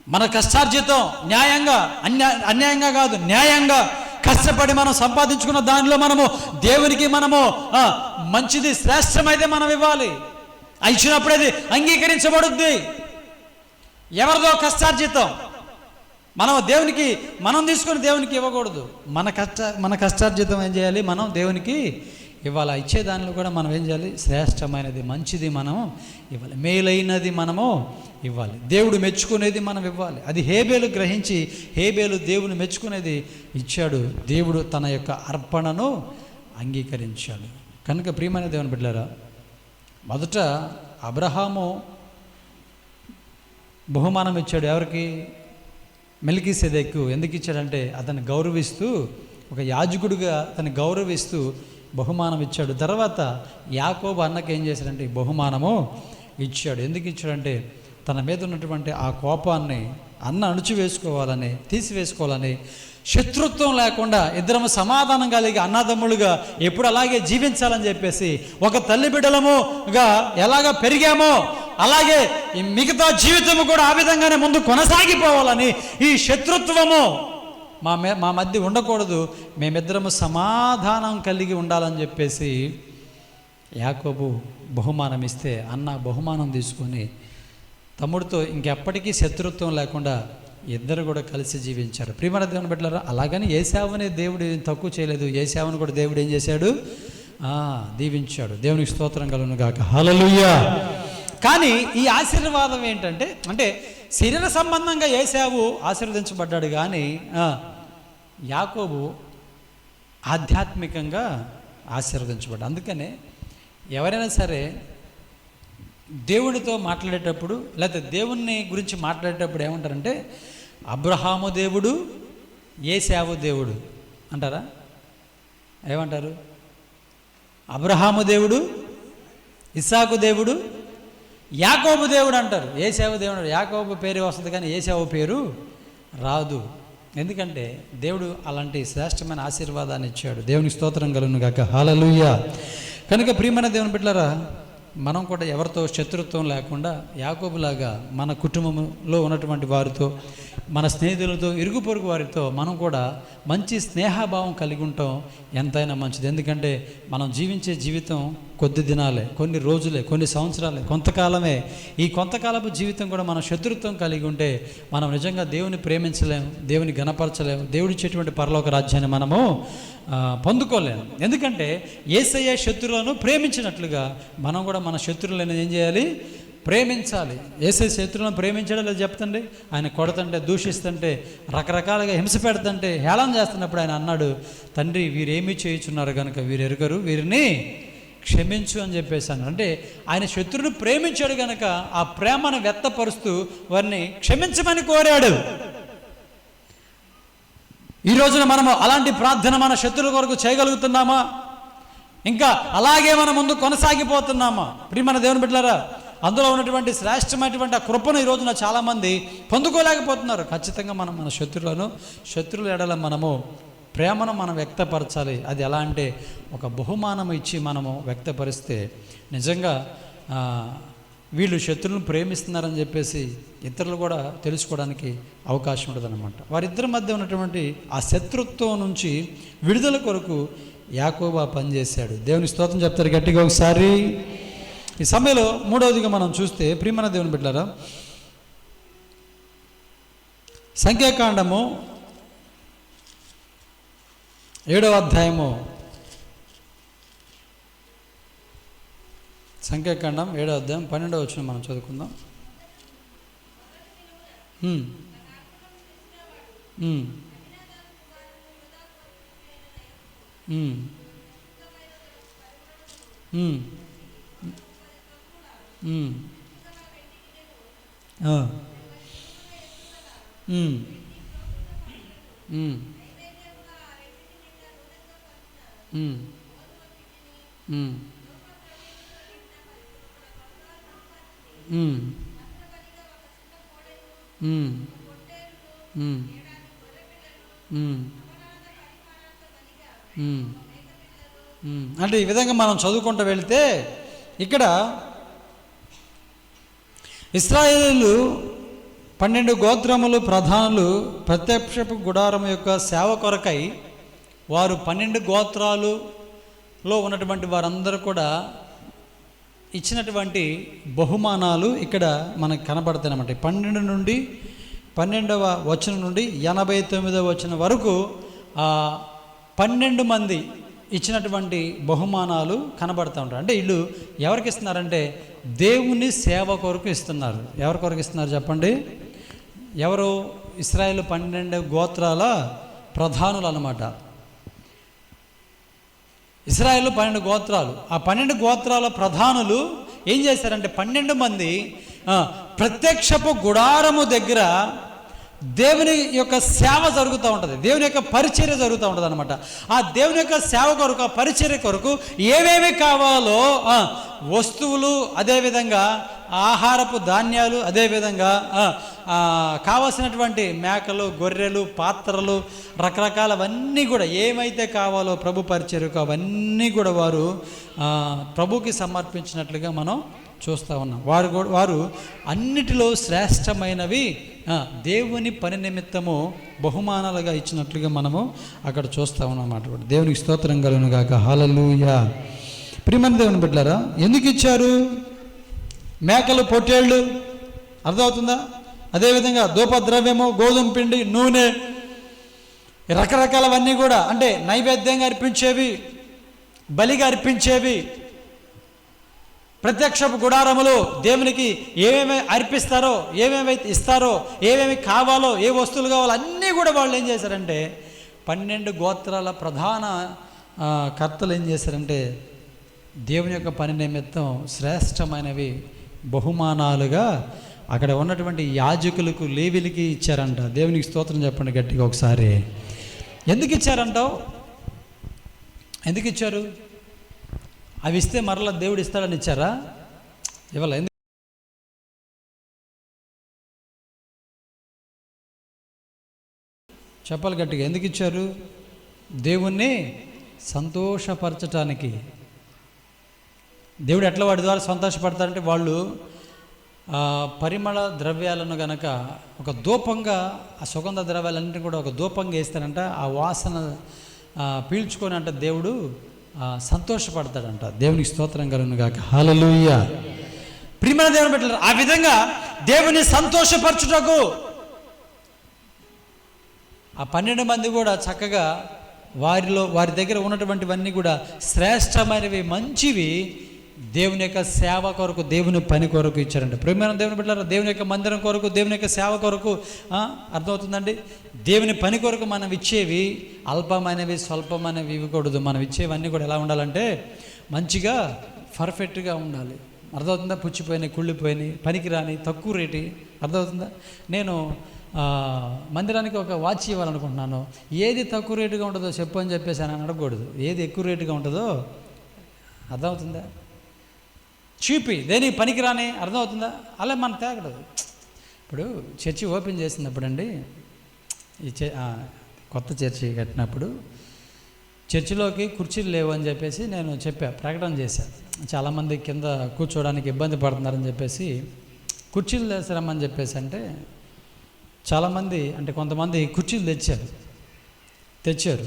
మన కష్టార్జితం న్యాయంగా, అన్యాయంగా కాదు, న్యాయంగా కష్టపడి మనం సంపాదించుకున్న దానిలో మనము దేవునికి మంచిది శ్రేష్టమైతే మనం ఇవ్వాలి. ఇచ్చినప్పుడు అది అంగీకరించబడుద్ది. ఎవరిదో కష్టార్జితం మనం తీసుకొని దేవునికి ఇవ్వకూడదు. మన కష్టార్జితం ఏం చేయాలి? మనం దేవునికి ఇవ్వాలి. ఇచ్చే దానిలో కూడా మనం ఏం చేయాలి? శ్రేష్టమైనది, మంచిది మనం ఇవ్వాలి, మేలైనది మనము ఇవ్వాలి, దేవుడు మెచ్చుకునేది మనం ఇవ్వాలి. అది హేబేలు గ్రహించి హేబేలు దేవుని మెచ్చుకునేది ఇచ్చాడు. దేవుడు తన యొక్క అర్పణను అంగీకరించాడు. కనుక ప్రియమైన దేవుని బిడ్డలారా, మొదట అబ్రహాము బహుమానం ఇచ్చాడు. ఎవరికి? మెల్కీసెదెకు. ఎందుకు ఇచ్చాడంటే అతన్ని గౌరవిస్తూ, ఒక యాజకుడిగా అతన్ని గౌరవిస్తూ బహుమానం ఇచ్చాడు. తర్వాత యాకోబు అన్నకి ఏం చేశాడంటే బహుమానము ఇచ్చాడు. ఎందుకు ఇచ్చాడంటే తన మీద ఉన్నటువంటి ఆ కోపాన్ని అన్న అణుచివేసుకోవాలని, తీసివేసుకోవాలని, శత్రుత్వం లేకుండా ఇద్దరము సమాధానం కలిగి అన్నదమ్ములుగా ఎప్పుడు అలాగే జీవించాలని చెప్పేసి, ఒక తల్లి బిడ్డలముగా ఎలాగ పెరిగామో అలాగే ఈ మిగతా జీవితము కూడా ఆ విధంగానే ముందు కొనసాగిపోవాలని, ఈ శత్రుత్వము మా మధ్య ఉండకూడదు, మేమిద్దరము సమాధానం కలిగి ఉండాలని చెప్పేసి యాకోబు బహుమానం ఇస్తే అన్న బహుమానం తీసుకొని తమ్ముడితో ఇంకెప్పటికీ శత్రుత్వం లేకుండా ఇద్దరు కూడా కలిసి జీవించారు. ప్రియమైన దేవుని బిడ్డలారా, అలాగని ఏశావుని దేవుడు తక్కువ చేయలేదు. ఏశావుని కూడా దేవుడు ఏం చేశాడు? దీవించాడు. దేవునికి స్తోత్రం కలుగును గాక. హల్లెలూయా. కానీ ఈ ఆశీర్వాదం ఏంటంటే, అంటే శరీర సంబంధంగా ఏశావు ఆశీర్వదించబడ్డాడు, కానీ యాకోబు ఆధ్యాత్మికంగా ఆశీర్వదించబడ్డాడు. అందుకనే ఎవరైనా సరే దేవునితో మాట్లాడేటప్పుడు, లేకపోతే దేవుని గురించి మాట్లాడేటప్పుడు ఏమంటారంటే అబ్రహాము దేవుడు, ఏశావు దేవుడు అంటారా? ఏమంటారు? అబ్రహాము దేవుడు, ఇస్సాకు దేవుడు, యాకోబు దేవుడు అంటారు. ఏశావు దేవుడు. యాకోబు పేరు వస్తుంది కానీ ఏశావు పేరు రాదు. ఎందుకంటే దేవుడు అలాంటి శ్రేష్టమైన ఆశీర్వాదాన్ని ఇచ్చాడు. దేవునికి స్తోత్రం కలుగును గాక. హల్లెలూయా. కనుక ప్రియమైన దేవుని బిడ్డలారా, మనం కూడా ఎవరితో శత్రుత్వం లేకుండా యాకోబులాగా మన కుటుంబంలో ఉన్నటువంటి వారితో, మన స్నేహితులతో, ఇరుగు పొరుగు వారితో మనం కూడా మంచి స్నేహభావం కలిగి ఉంటాం ఎంతైనా మంచిది. ఎందుకంటే మనం జీవించే జీవితం కొద్ది దినాలే, కొన్ని రోజులే, కొన్ని సంవత్సరాలే, కొంతకాలమే. ఈ కొంతకాలపు జీవితం కూడా మనం శత్రుత్వం కలిగి ఉంటే మనం నిజంగా దేవుని ప్రేమించలేము, దేవుని గణపరచలేము, దేవుడిచ్చేటువంటి పరలోక రాజ్యాన్ని మనము పొందుకోలేము. ఎందుకంటే యేసయ్య శత్రువులను ప్రేమించినట్లుగా మనం కూడా మన శత్రువులను ఏం చేయాలి? ప్రేమించాలి. యేసయ్య శత్రువులను ప్రేమించడం లేదు చెప్తండి. ఆయన కొడుతుంటే, దూషిస్తుంటే, రకరకాలుగా హింస పెడుతుంటే, హేళన చేస్తున్నప్పుడు ఆయన అన్నాడు, తండ్రి వీరేమీ చేయుచున్నారు కనుక వీరు ఎరుగరు, వీరిని క్షమించు అని చెప్పేసాను. అంటే ఆయన శత్రువును ప్రేమించాడు కనుక ఆ ప్రేమను వ్యక్తపరుస్తూ వారిని క్షమించమని కోరాడు. ఈ రోజున మనము అలాంటి ప్రార్థన మన శత్రువుల కొరకు చేయగలుగుతున్నామా? ఇంకా అలాగే మనం ముందు కొనసాగిపోతున్నామా? ప్రియమైన దేవుని బిడ్డలారా, అందులో ఉన్నటువంటి శ్రేష్టమైనటువంటి ఆ కృపను ఈ రోజున చాలామంది పొందుకోలేకపోతున్నారు. ఖచ్చితంగా మనం మన శత్రువుల ఎడల మనము ప్రేమను మనం వ్యక్తపరచాలి. అది ఎలా అంటే ఒక బహుమానం ఇచ్చి మనము వ్యక్తపరిస్తే నిజంగా వీళ్ళు శత్రువులను ప్రేమిస్తున్నారని చెప్పేసి ఇతరులు కూడా తెలుసుకోవడానికి అవకాశం ఉంటుందన్నమాట. వారిద్దరి మధ్య ఉన్నటువంటి ఆ శత్రుత్వం నుంచి విడుదల కొరకు యాకోబు పనిచేశాడు. దేవుని స్తోత్రం చెప్తారు గట్టిగా ఒకసారి. ఈ సమయంలో మూడవదిగా మనం చూస్తే ప్రియమైన దేవుని బిడ్డలారా, సంఖ్యాకాండము 7వ అధ్యాయము, సంఖ్యాకాండం 7వ అధ్యాయం 12వ వచనం మనం చదువుకుందాం. ఉమ్. ఆ. ఉమ్. ఉమ్. ఉమ్. ఉమ్. ఉమ్. ఉమ్. ఉమ్. ఉమ్. ఉమ్. అంటే ఈ విధంగా మనం చదువుకుంటూ వెళితే ఇక్కడ ఇశ్రాయేలు 12 గోత్రములు ప్రధానులు ప్రత్యక్షపు గుడారం యొక్క సేవ కొరకై వారు 12 గోత్రాలులో ఉన్నటువంటి వారందరూ కూడా ఇచ్చినటువంటి బహుమానాలు ఇక్కడ మనకు కనబడతాయి అన్నమాట. 12 నుండి 12వ వచనం నుండి 89వ వచనం వరకు 12 మంది ఇచ్చినటువంటి బహుమానాలు కనబడుతూ ఉంటారు. అంటే వీళ్ళు ఎవరికి ఇస్తున్నారంటే దేవుని సేవ కొరకు ఇస్తున్నారు. ఎవరి కొరకు ఇస్తున్నారు చెప్పండి? ఎవరు? ఇశ్రాయేలు 12 గోత్రాల ప్రధానులు అన్నమాట. ఇశ్రాయేలు 12 గోత్రాలు. ఆ 12 గోత్రాల ప్రధానులు ఏం చేశారంటే 12 మంది ప్రత్యక్షపు గుడారము దగ్గర దేవుని యొక్క సేవ జరుగుతూ ఉంటుంది, దేవుని యొక్క పరిచర్య జరుగుతూ ఉంటుంది అనమాట. ఆ దేవుని యొక్క సేవ కొరకు, ఆ పరిచర్య కొరకు ఏవేవి కావాలో వస్తువులు, అదేవిధంగా ఆహారపు ధాన్యాలు, అదేవిధంగా కావలసినటువంటి మేకలు, గొర్రెలు, పాత్రలు, రకరకాలవన్నీ కూడా ఏమైతే కావాలో ప్రభు పరిచర్యకు అవన్నీ కూడా వారు ప్రభుకి సమర్పించినట్లుగా మనం చూస్తూ ఉన్నాం. వారు అన్నిటిలో శ్రేష్టమైనవి దేవుని పని నిమిత్తము బహుమానాలుగా ఇచ్చినట్లుగా మనము అక్కడ చూస్తూ ఉన్నాం అన్నమాట. దేవునికి స్తోత్రం కలుగును గాక. హల్లెలూయా. ప్రియమైన దేవుని బిడ్డలారా, ఎందుకు ఇచ్చారు? మేకలు, పొట్టేళ్ళు, అర్థమవుతుందా? అదేవిధంగా ధూపద్రవ్యము, గోధుమ పిండి, నూనె, రకరకాలవన్నీ కూడా అంటే నైవేద్యంగా అర్పించేవి, బలిగా అర్పించేవి. ప్రత్యక్షపు గుడారములు దేవునికి ఏమేమి అర్పిస్తారో, ఏమేమి ఇస్తారో, ఏమేమి కావాలో, ఏ వస్తువులు కావాలో అన్నీ కూడా వాళ్ళు ఏం చేశారంటే 12 గోత్రాల ప్రధాన కర్తలు ఏం చేశారంటే దేవుని యొక్క పని నిమిత్తం శ్రేష్టమైనవి బహుమానాలుగా అక్కడ ఉన్నటువంటి యాజకులకు, లేవీలకి ఇచ్చారంట. దేవునికి స్తోత్రం చెప్పండి గట్టిగా ఒకసారి. ఎందుకు ఇచ్చారంటావు? ఎందుకు ఇచ్చారు? అవి ఇస్తే మరలా దేవుడు ఇస్తాడని ఇచ్చారా? ఇవాళ చెప్పాలి గట్టిగా. ఎందుకు ఇచ్చారు? దేవుణ్ణి సంతోషపరచటానికి. దేవుడు ఎట్లా వాడి ద్వారా సంతోషపడతారంటే వాళ్ళు పరిమళ ద్రవ్యాలను గనక ఒక ధూపంగా, ఆ సుగంధ ద్రవ్యాలన్నింటినీ కూడా ఒక ధూపంగా వేస్తారంట. ఆ వాసన పీల్చుకొని అంటే దేవుడు సంతోషపడతాడంట. దేవునికి స్తోత్రం కలుగును గాక. హల్లెలూయా. ప్రియమైన దేవుని బిడ్డలారా, ఆ విధంగా దేవుని సంతోషపరచుటకు ఆ 12 మంది కూడా చక్కగా వారి దగ్గర ఉన్నటువంటివన్నీ కూడా శ్రేష్టమైనవి, మంచివి దేవుని యొక్క సేవ కొరకు, దేవుని పని కొరకు ఇచ్చారంట. ప్రియమైన దేవుని బిడ్డలారా, దేవుని యొక్క మందిరం కొరకు, దేవుని యొక్క సేవ కొరకు, అర్థమవుతుందండి? దేవుని పని కొరకు మనం ఇచ్చేవి అల్పమైనవి, స్వల్పమైనవి ఇవ్వకూడదు. మనం ఇచ్చేవన్నీ కూడా ఎలా ఉండాలంటే మంచిగా, పర్ఫెక్ట్గా ఉండాలి. అర్థమవుతుందా? పుచ్చిపోయినాయి, కుళ్ళిపోయినాయి, పనికిరాని, తక్కువ రేటు. అర్థమవుతుందా? నేను మందిరానికి ఒక వాచ్ ఇవ్వాలనుకుంటున్నాను. ఏది తక్కువ రేటుగా ఉంటుందో చెప్పు అని చెప్పేసి అని అడగకూడదు. ఏది ఎక్కువ రేటుగా ఉంటుందో, అర్థమవుతుందా? చీపి, దేనికి పనికిరాని, అర్థమవుతుందా? అలా మనం తేగడదు. ఇప్పుడు చర్చి ఓపెన్ చేసినప్పుడు అండి, ఈ కొత్త చర్చి కట్టినప్పుడు చర్చిలోకి కుర్చీలు లేవు అని చెప్పేసి నేను ప్రకటన చేశాను. చాలామంది కింద కూర్చోవడానికి ఇబ్బంది పడుతున్నారని చెప్పేసి కుర్చీలు తెస్తారమ్మని చెప్పేసి అంటే చాలామంది, అంటే కొంతమంది కుర్చీలు తెచ్చారు.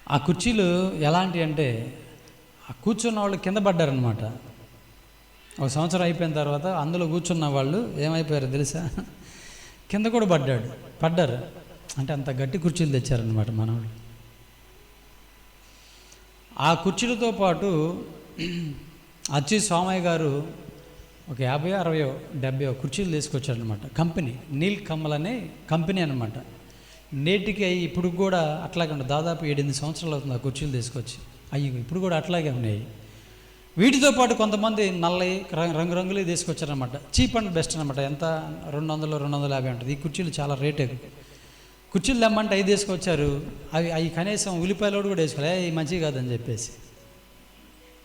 ఆ కుర్చీలు ఎలాంటివి అంటే ఆ కూర్చున్న వాళ్ళు కింద పడ్డారనమాట. ఒక సంవత్సరం అయిపోయిన తర్వాత అందులో కూర్చున్న వాళ్ళు ఏమైపోయారో తెలుసా? కింద కూడా పడ్డారు. అంటే అంత గట్టి కుర్చీలు తెచ్చారనమాట మనవాళ్ళు. ఆ కుర్చీలతో పాటు అచ్చి సోమయ్య గారు ఒక 50, 60, 70 కుర్చీలు తీసుకొచ్చారనమాట. కంపెనీ నీల్ కమల్ అనే కంపెనీ అనమాట. నేటికి ఇప్పుడు కూడా అట్లాగే ఉంటుంది. దాదాపు 7-8 సంవత్సరాలు అవుతుంది ఆ కుర్చీలు తీసుకొచ్చి. అయ్యి ఇప్పుడు కూడా అట్లాగే ఉన్నాయి. వీటితో పాటు కొంతమంది నల్లయి రంగురంగులు తీసుకొచ్చారనమాట. చీప్ అండ్ బెస్ట్ అనమాట. ఎంత 200, 250 ఉంటుంది. ఈ కుర్చీలు చాలా రేట్ ఎక్కువ. కుర్చీలు తెమ్మంటే 5 తీసుకొచ్చారు. అవి కనీసం ఉల్లిపాయలోడు కూడా వేసుకోలే, ఈ మంచివి కాదని చెప్పేసి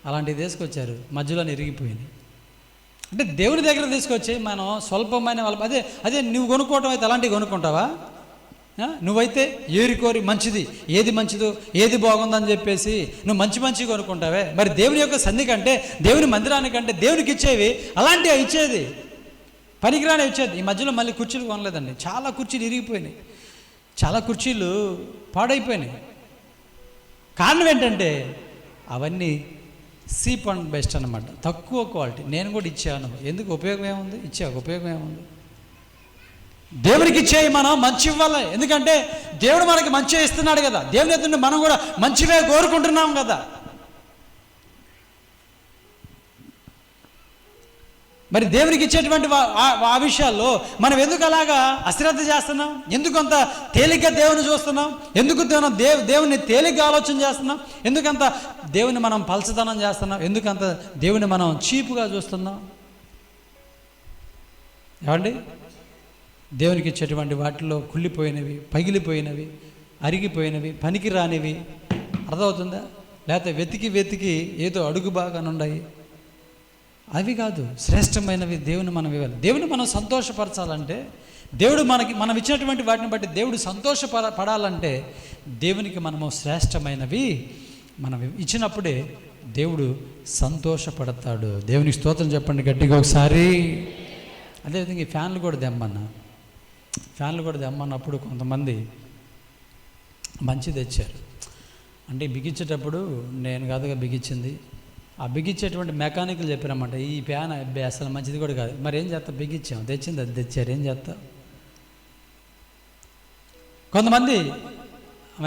అలాంటివి తీసుకొచ్చారు. మధ్యలోనే ఇరిగిపోయింది. అంటే దేవుని దగ్గర తీసుకొచ్చి మనం స్వల్పమైన అదే నువ్వు కొనుక్కోవటం అయితే అలాంటివి కొనుక్కుంటావా? నువ్వైతే ఏరికోరి మంచిది, ఏది మంచిదో ఏది బాగుందని చెప్పేసి నువ్వు మంచి కొనుక్కుంటావే. మరి దేవుని యొక్క సన్నిధి కంటే, దేవుని మందిరానికంటే దేవునికి ఇచ్చేవి అలాంటివి ఇచ్చేది, పనికిరాని ఇచ్చేది. ఈ మధ్యలో మళ్ళీ కుర్చీలు కొనలేదండి. చాలా కుర్చీలు ఇరిగిపోయినాయి, చాలా కుర్చీలు పాడైపోయినాయి. కారణం ఏంటంటే అవన్నీ చీప్ అండ్ బెస్ట్ అనమాట, తక్కువ క్వాలిటీ. నేను కూడా ఇచ్చాను. ఎందుకు? ఉపయోగం ఏముంది? ఉపయోగం ఏముంది? దేవునికి ఇచ్చేయి మనం మంచి ఇవ్వాలి. ఎందుకంటే దేవుడు మనకి మంచిగా ఇస్తున్నాడు కదా. దేవుని ఎదుట మనం కూడా మంచివే కోరుకుంటున్నాం కదా. మరి దేవునికి ఇచ్చేటువంటి ఆ విషయాల్లో మనం ఎందుకు అలాగా అశ్రద్ధ చేస్తున్నాం? ఎందుకు అంత తేలిగ్గా దేవుని చూస్తున్నాం? ఎందుకు దేవుని తేలిగ్గా ఆలోచన చేస్తున్నాం? ఎందుకంత దేవుని మనం పలచదనం చేస్తున్నాం? ఎందుకంత దేవుని మనం చీపుగా చూస్తున్నాం? ఏమండి? దేవునికి ఇచ్చేటువంటి వాటిలో కుళ్ళిపోయినవి, పగిలిపోయినవి, అరిగిపోయినవి, పనికి రానివి, అర్థమవుతుందా? లేకపోతే వెతికి ఏదో అడుగు బాగా ఉన్నాయి, అవి కాదు. శ్రేష్టమైనవి దేవుని మనం ఇవ్వాలి. దేవుని మనం సంతోషపరచాలంటే, దేవుడు మనం ఇచ్చినటువంటి వాటిని బట్టి దేవుడు సంతోషపడాలంటే దేవునికి మనము శ్రేష్టమైనవి మనం ఇచ్చినప్పుడే దేవుడు సంతోషపడతాడు. దేవునికి స్తోత్రం చెప్పండి గట్టిగా ఒకసారి. అదేవిధంగా ఈ ఫ్యాన్లు కూడా తెమ్మన్నప్పుడు కొంతమంది మంచి తెచ్చారు. అంటే బిగించేటప్పుడు నేను కాదుగా బిగించింది, ఆ బిగించేటువంటి మెకానికల్ చెప్పారన్నమాట, ఈ ఫ్యాన్ అసలు మంచిది కూడా కాదు. మరి ఏం చేస్తా? బిగించాం, తెచ్చింది అది తెచ్చారు, ఏం చేస్తా? కొంతమంది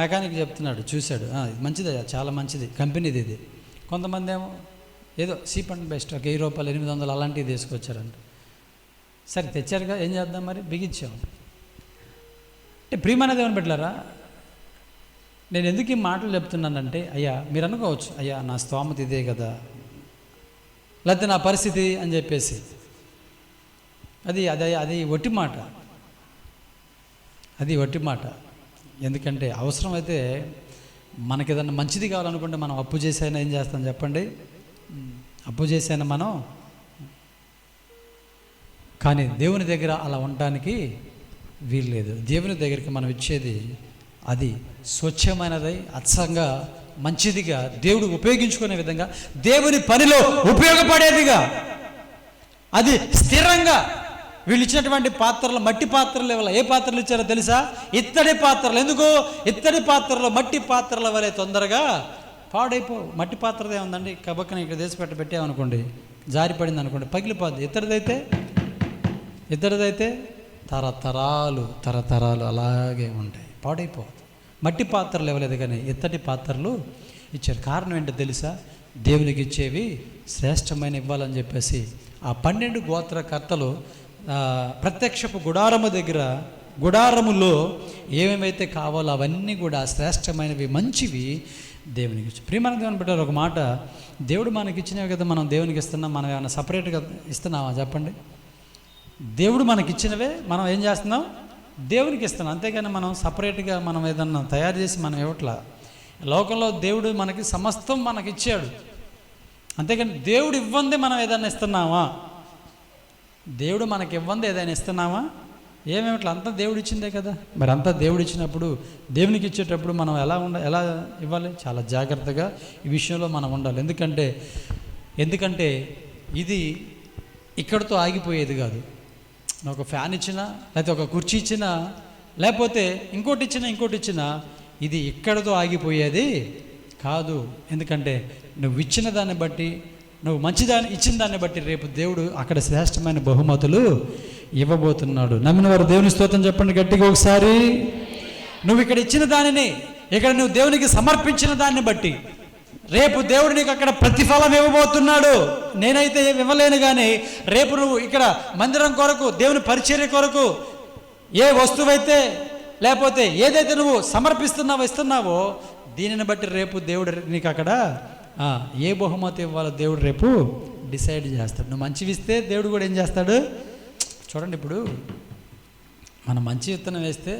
మెకానిక్ చెప్తున్నాడు, చూశాడు, మంచిదే, చాలా మంచిది, కంపెనీది ఇది. కొంతమంది ఏమో ఏదో చీప్ అండ్ బెస్ట్, ఒక 1000 రూపాయలు, 800 అలాంటివి తీసుకొచ్చారంట. సరే తెచ్చారుగా, ఏం చేద్దాం? మరి బిగించాం. అంటే ప్రియమైన దేవుని బిడ్డలారా, నేను ఎందుకు ఈ మాటలు చెప్తున్నానంటే, అయ్యా మీరు అనుకోవచ్చు, అయ్యా నా స్తోమత ఇదే కదా, లేకపోతే నా పరిస్థితి అని చెప్పేసి. అది ఒట్టి మాట, అది ఒట్టి మాట. ఎందుకంటే అవసరమైతే మనకి ఏదన్నా మంచిది కావాలనుకుంటే మనం అప్పు చేసైనా ఏం చేస్తాం చెప్పండి? అప్పు చేసైనా మనం. కానీ దేవుని దగ్గర అలా ఉండటానికి వీల్లేదు. దేవుని దగ్గరికి మనం ఇచ్చేది అది స్వచ్ఛమైనదై, అచ్చంగా, మంచిదిగా, దేవుడు ఉపయోగించుకునే విధంగా, దేవుని పనిలో ఉపయోగపడేదిగా, అది స్థిరంగా. వీళ్ళు ఇచ్చినటువంటి పాత్రలు మట్టి పాత్రలు ఇవ్వాలి. ఏ పాత్రలు ఇచ్చారో తెలుసా? ఇత్తడి పాత్రలు. ఎందుకు? ఇత్తడి పాత్రలు మట్టి పాత్రల వలె తొందరగా పాడైపోవు. మట్టి పాత్రదే ఉందండి, కబక్కన ఇక్కడ దేశ పెట్టామనుకోండి, జారి పడింది అనుకోండి, పగిలిపోద్ది. ఇద్దరిదైతే తరతరాలు అలాగే ఉంటాయి, పాడైపోదు. మట్టి పాత్రలు ఇవ్వలేదు కానీ ఇత్తడి పాత్రలు ఇచ్చారు. కారణం ఏంటో తెలుసా? దేవునికి ఇచ్చేవి శ్రేష్టమైన ఇవ్వాలని చెప్పేసి ఆ 12 గోత్రకర్తలు ప్రత్యక్షపు గుడారము దగ్గర, గుడారములో ఏమేమైతే కావాలో అవన్నీ కూడా శ్రేష్టమైనవి, మంచివి దేవునికి ఇచ్చి. ప్రియమైన దేవుని పెట్టారు ఒక మాట, దేవుడు మనకి ఇచ్చినవి కదా మనం దేవునికి ఇస్తున్నాం. మనం ఏమైనా సపరేట్గా ఇస్తున్నామా చెప్పండి? దేవుడు మనకిచ్చినవే మనం ఏం చేస్తున్నాం? దేవునికి ఇస్తున్నాం. అంతేగాని మనం సపరేట్గా మనం ఏదన్నా తయారు చేసి మనం ఇవ్వట్లా. లోకంలో దేవుడు మనకి సమస్తం మనకిచ్చాడు, అంతేగాని దేవుడు ఇవ్వంది మనం ఏదైనా ఇస్తున్నామా? దేవుడు మనకి ఇవ్వంది ఏదైనా ఇస్తున్నామా? ఏమేమిట్లా, అంతా దేవుడు ఇచ్చిందే కదా. మరి అంతా దేవుడు ఇచ్చినప్పుడు దేవునికి ఇచ్చేటప్పుడు మనం ఎలా ఇవ్వాలి? చాలా జాగ్రత్తగా ఈ విషయంలో మనం ఉండాలి. ఎందుకంటే ఇది ఇక్కడితో ఆగిపోయేది కాదు. ఒక ఫ్యాన్ ఇచ్చినా, లేకపోతే ఒక కుర్చీ ఇచ్చినా, లేకపోతే ఇంకోటి ఇచ్చినా ఇది ఇక్కడితో ఆగిపోయేది కాదు. ఎందుకంటే నువ్వు ఇచ్చిన దాన్ని బట్టి, నువ్వు ఇచ్చిన దాన్ని బట్టి రేపు దేవుడు అక్కడ శ్రేష్టమైన బహుమతులు ఇవ్వబోతున్నాడు. నమ్మిన వారు దేవుని స్తోత్రం చెప్పండి గట్టిగా ఒకసారి. నువ్వు ఇక్కడ ఇచ్చిన దానిని, ఇక్కడ నువ్వు దేవునికి సమర్పించిన దాన్ని బట్టి రేపు దేవుడు నీకు అక్కడ ప్రతిఫలం ఇవ్వబోతున్నాడు. నేనైతే ఇవ్వలేను, కానీ రేపు నువ్వు ఇక్కడ మందిరం కొరకు, దేవుని పరిచర్య కొరకు ఏ వస్తువైతే, లేకపోతే ఏదైతే నువ్వు ఇస్తున్నావో దీనిని బట్టి రేపు దేవుడు నీకు అక్కడ ఏ బహుమతి ఇవ్వాలో దేవుడు రేపు డిసైడ్ చేస్తాడు. నువ్వు మంచివి ఇస్తే దేవుడు కూడా ఏం చేస్తాడు చూడండి. ఇప్పుడు మనం మంచి విత్తనం వేస్తే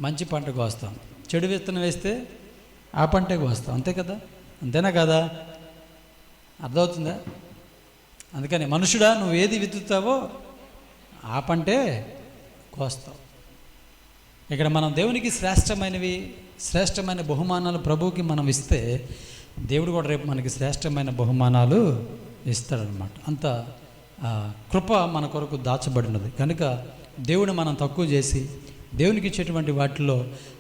మంచి పంట కోస్తాం, చెడు విత్తనం వేస్తే ఆ పంటే కోస్తాం, అంతే కదా, అంతేనా కదా? అర్థమవుతుందా? అందుకని మనుషుడా, నువ్వు ఏది విత్తుతావో ఆ పంటే కోస్తావు. ఇక్కడ మనం దేవునికి శ్రేష్టమైన బహుమానాలు ప్రభువుకి మనం ఇస్తే దేవుడు కూడా రేపు మనకి శ్రేష్టమైన బహుమానాలు ఇస్తాడనమాట. అంత కృప మన కొరకు దాచబడినది. కనుక దేవుని మనం తక్కువ చేసి దేవునికి ఇచ్చేటువంటి వాటిలో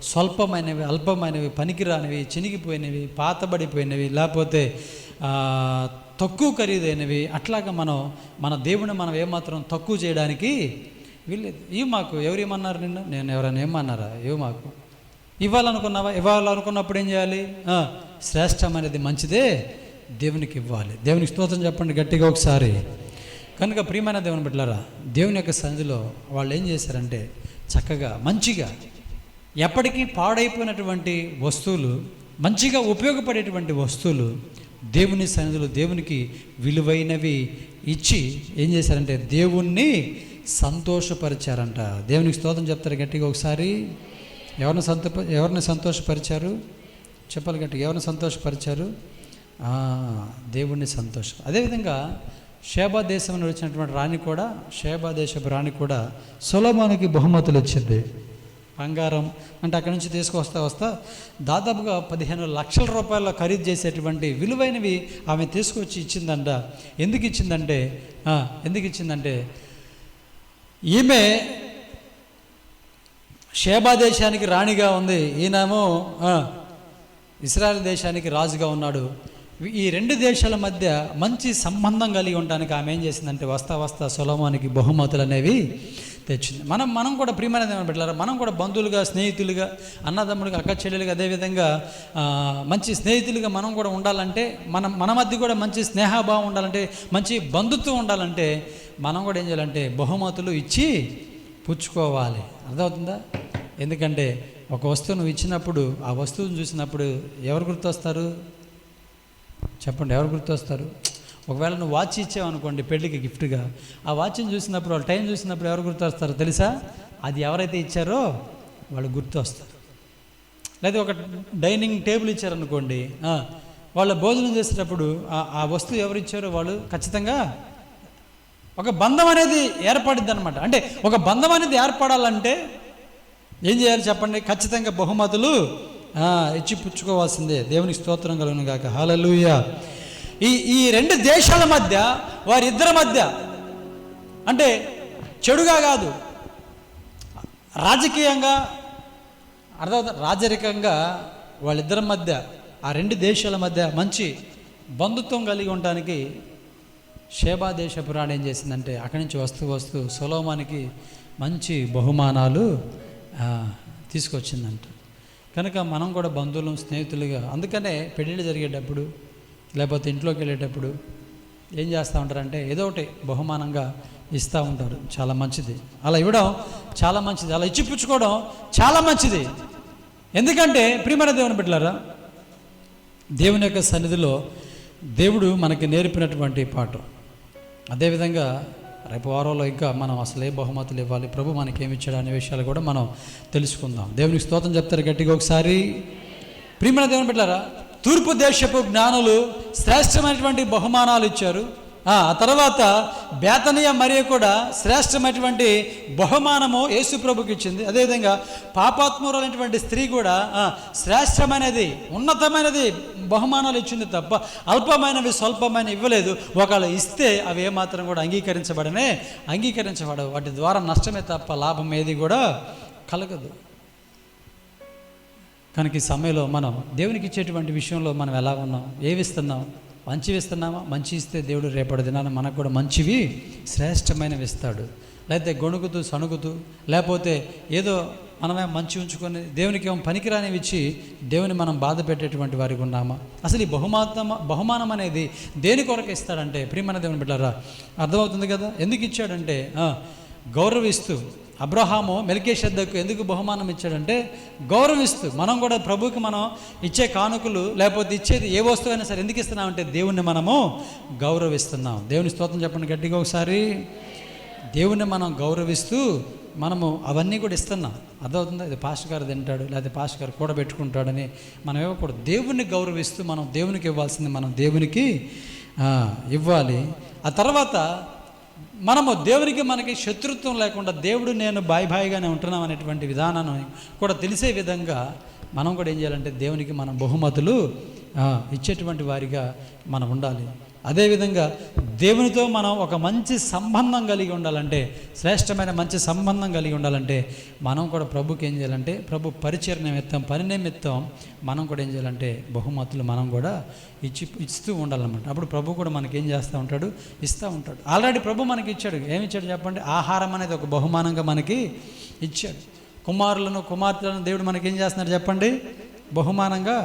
స్వల్పమైనవి, అల్పమైనవి, పనికిరానివి, చినిగిపోయినవి, పాతబడిపోయినవి, లేకపోతే తక్కువ ఖరీదైనవి, అట్లాగా మన దేవుని మనం ఏమాత్రం తక్కువ చేయడానికి వీళ్ళేది. ఇవి మాకు ఎవరు ఏమన్నారు నిన్న? నేను ఎవరైనా ఏమన్నారా? ఇవి మాకు ఇవ్వాలనుకున్నావా? ఇవ్వాలనుకున్నప్పుడు ఏం చేయాలి? శ్రేష్టమైనది మంచిదే దేవునికి ఇవ్వాలి. దేవునికి స్తోత్రం చెప్పండి గట్టిగా ఒకసారి. కనుక ప్రియమైన దేవుని బిడ్డలారా, దేవుని యొక్క సన్నిధిలో వాళ్ళు ఏం చేశారంటే చక్కగా మంచిగా ఎప్పటికీ పాడైపోయినటువంటి వస్తువులు, మంచిగా ఉపయోగపడేటువంటి వస్తువులు దేవుని సన్నిధిలో దేవునికి విలువైనవి ఇచ్చి ఏం చేశారంటే దేవుణ్ణి సంతోషపరిచారంట. దేవునికి స్తోత్రం చెప్తారు గట్టిగా ఒకసారి. ఎవరిని సంతోషపరిచారు చెప్పాలి గట్టిగా. ఎవరిని సంతోషపరిచారు? దేవుణ్ణి సంతోషం. అదేవిధంగా షేబా దేశం నుండి వచ్చినటువంటి రాణి కూడా, షేబా దేశపు రాణి కూడా సొలొమోనుకి బహుమతులు వచ్చింది. బంగారం అంటే అక్కడి నుంచి తీసుకొస్తా దాదాపుగా 15 లక్షల రూపాయల ఖరీదు చేసేటువంటి విలువైనవి ఆమె తీసుకొచ్చి ఇచ్చిందంట. ఎందుకు ఇచ్చిందంటే ఈమె షేబా దేశానికి రాణిగా ఉంది, ఈయనేమో ఇశ్రాయేల్ దేశానికి రాజుగా ఉన్నాడు. ఈ రెండు దేశాల మధ్య మంచి సంబంధం కలిగి ఉండడానికి ఆమె ఏం చేసిందంటే వస్తా సొలొమోనుకి బహుమతులు అనేవి తెచ్చింది. మనం కూడా ప్రియమైన దేవుని బిడ్డలారా, మనం కూడా బంధువులుగా, స్నేహితులుగా, అన్నదమ్ములుగా, అక్క చెల్లెలుగా, అదేవిధంగా మంచి స్నేహితులుగా మనం కూడా ఉండాలంటే, మన మధ్య కూడా మంచి స్నేహభావం ఉండాలంటే, మంచి బంధుత్వం ఉండాలంటే మనం కూడా ఏం చేయాలంటే బహుమతులు ఇచ్చి పుచ్చుకోవాలి. అర్థమవుతుందా? ఎందుకంటే ఒక వస్తువు నువ్వు ఇచ్చినప్పుడు, ఆ వస్తువును చూసినప్పుడు ఎవరు గుర్తొస్తారు చెప్పండి? ఎవరు గుర్తొస్తారు? ఒకవేళ నువ్వు వాచ్ ఇచ్చావనుకోండి పెళ్ళికి గిఫ్ట్గా, ఆ వాచ్ని చూసినప్పుడు, వాళ్ళు టైం చూసినప్పుడు ఎవరు గుర్తొస్తారో తెలుసా? అది ఎవరైతే ఇచ్చారో వాళ్ళు గుర్తొస్తారు. లేదా ఒక డైనింగ్ టేబుల్ ఇచ్చారనుకోండి, వాళ్ళు భోజనం చేసేటప్పుడు ఆ వస్తువు ఎవరు ఇచ్చారో వాళ్ళు ఖచ్చితంగా ఒక బంధం అనేది ఏర్పడిద్ది అనమాట. అంటే ఒక బంధం అనేది ఏర్పడాలంటే ఏం చేయాలి చెప్పండి? ఖచ్చితంగా బహుమతులు ఇచ్చి పుచ్చుకోవాల్సిందే. దేవునికి స్తోత్రం కలుగును గాక. హల్లెలూయా. ఈ రెండు దేశాల మధ్య, వారిద్దరి మధ్య అంటే చెడుగా కాదు, రాజకీయంగా రాజరికంగా వాళ్ళిద్దరి మధ్య, ఆ రెండు దేశాల మధ్య మంచి బంధుత్వం కలిగి ఉండడానికి షేబా దేశపు రాణి ఏం చేసిందంటే అక్కడి నుంచి వస్తూ సొలొమోనుకి మంచి బహుమానాలు తీసుకొచ్చిందంట. కనుక మనం కూడా బంధువులు, స్నేహితులుగా, అందుకనే పెళ్ళిళ్ళు జరిగేటప్పుడు లేకపోతే ఇంట్లోకి వెళ్ళేటప్పుడు ఏం చేస్తూ ఉంటారంటే ఏదో ఒకటి బహుమానంగా ఇస్తూ ఉంటారు. చాలా మంచిది, అలా ఇవ్వడం చాలా మంచిది, అలా ఇచ్చిపుచ్చుకోవడం చాలా మంచిది. ఎందుకంటే ప్రియమైన దేవుని బిడ్డలారా, దేవుని యొక్క సన్నిధిలో దేవుడు మనకి నేర్పినటువంటి పాఠం. అదేవిధంగా రేపు వారంలో ఇంకా మనం అసలు ఏ బహుమతులు ఇవ్వాలి, ప్రభు మనకి ఏమి ఇచ్చాడు అనే విషయాలు కూడా మనం తెలుసుకుందాం. దేవునికి స్తోత్రం చెప్తారు గట్టిగా ఒకసారి. ప్రియమైన దేవుని బిడ్డలారా, తూర్పు దేశపు జ్ఞానులు శ్రేష్టమైనటువంటి బహుమానాలు ఇచ్చారు. ఆ తర్వాత బేతనియ మరియ కూడా శ్రేష్టమైనటువంటి బహుమానము యేసు ప్రభుకి ఇచ్చింది. అదేవిధంగా పాపాత్మురాలైనటువంటి స్త్రీ కూడా శ్రేష్టమైనది, ఉన్నతమైనది బహుమానాలు ఇచ్చింది తప్ప అల్పమైనవి, స్వల్పమైనవి ఇవ్వలేదు. ఒకవేళ ఇస్తే అవి ఏమాత్రం కూడా అంగీకరించబడవు. వాటి ద్వారా నష్టమే తప్ప లాభం ఏది కూడా కలగదు. కనుక ఈ సమయంలో మనం దేవునికి ఇచ్చేటువంటి విషయంలో మనం ఎలా ఉన్నాం, ఏవిస్తున్నాం? మంచివి ఇస్తున్నామా? మంచి ఇస్తే దేవుడు రేపటి దినాన మనకు కూడా మంచివి, శ్రేష్టమైనవి ఇస్తాడు. లేకపోతే గొణుకుతూ సణుగుతూ, లేకపోతే ఏదో మనమే మంచి ఉంచుకొని దేవునికి ఏమో పనికిరానివి ఇచ్చి దేవుని మనం బాధ పెట్టేటువంటి వారికి ఉన్నామా? అసలు ఈ బహుమానం అనేది దేని కొరకు ఇస్తాడంటే ప్రియమైన దేవుని బిడ్డలారా, అర్థమవుతుంది కదా ఎందుకు ఇచ్చాడంటే గౌరవిస్తూ, అబ్రహాము మెల్కీషెదెకు ఎందుకు బహుమానం ఇచ్చాడంటే గౌరవిస్తూ. మనం కూడా ప్రభువుకి మనం ఇచ్చే కానుకలు లేకపోతే ఇచ్చేది ఏ వస్తువైనా సరే ఎందుకు ఇస్తున్నామంటే దేవుణ్ణి మనము గౌరవిస్తున్నాం. దేవుని స్తోత్రం చెప్పండి గట్టిగా ఒకసారి. దేవుణ్ణి మనం గౌరవిస్తూ మనము అవన్నీ కూడా ఇస్తున్నాం. అర్థమవుతుందా? ఇది పాస్టర్ గారు తింటాడు లేకపోతే పాస్టర్ గారు కూడబెట్టుకుంటాడని మనం ఇవ్వకూడదు. దేవుణ్ణి గౌరవిస్తూ మనం దేవునికి ఇవ్వాల్సింది మనం దేవునికి ఇవ్వాలి. ఆ తర్వాత మనము దేవునికి మనకి శత్రుత్వం లేకుండా దేవుడు నేను బాయిగానే ఉంటున్నాం అనేటువంటి విధానాన్ని కూడా తెలిసే విధంగా మనం కూడా ఏం చేయాలంటే దేవునికి మనం బహుమతులు ఇచ్చేటువంటి వారిగా మనం ఉండాలి. అదేవిధంగా దేవునితో మనం ఒక మంచి సంబంధం కలిగి ఉండాలంటే, శ్రేష్టమైన మంచి సంబంధం కలిగి ఉండాలంటే మనం కూడా ప్రభుకి ఏం చేయాలంటే, ప్రభు పరిచయ నిమిత్తం పని నిమిత్తం మనం కూడా ఏం చేయాలంటే బహుమతులు మనం కూడా ఇస్తూ ఉండాలన్నమాట. అప్పుడు ప్రభు కూడా మనకి ఏం చేస్తూ ఉంటాడు, ఇస్తూ ఉంటాడు. ఆల్రెడీ ప్రభు మనకి ఇచ్చాడు. ఏమి ఇచ్చాడు చెప్పండి? ఆహారం అనేది ఒక బహుమానంగా మనకి ఇచ్చాడు. కుమారులను కుమార్తెలను దేవుడు మనకి ఏం చేస్తున్నాడు చెప్పండి? బహుమానంగా.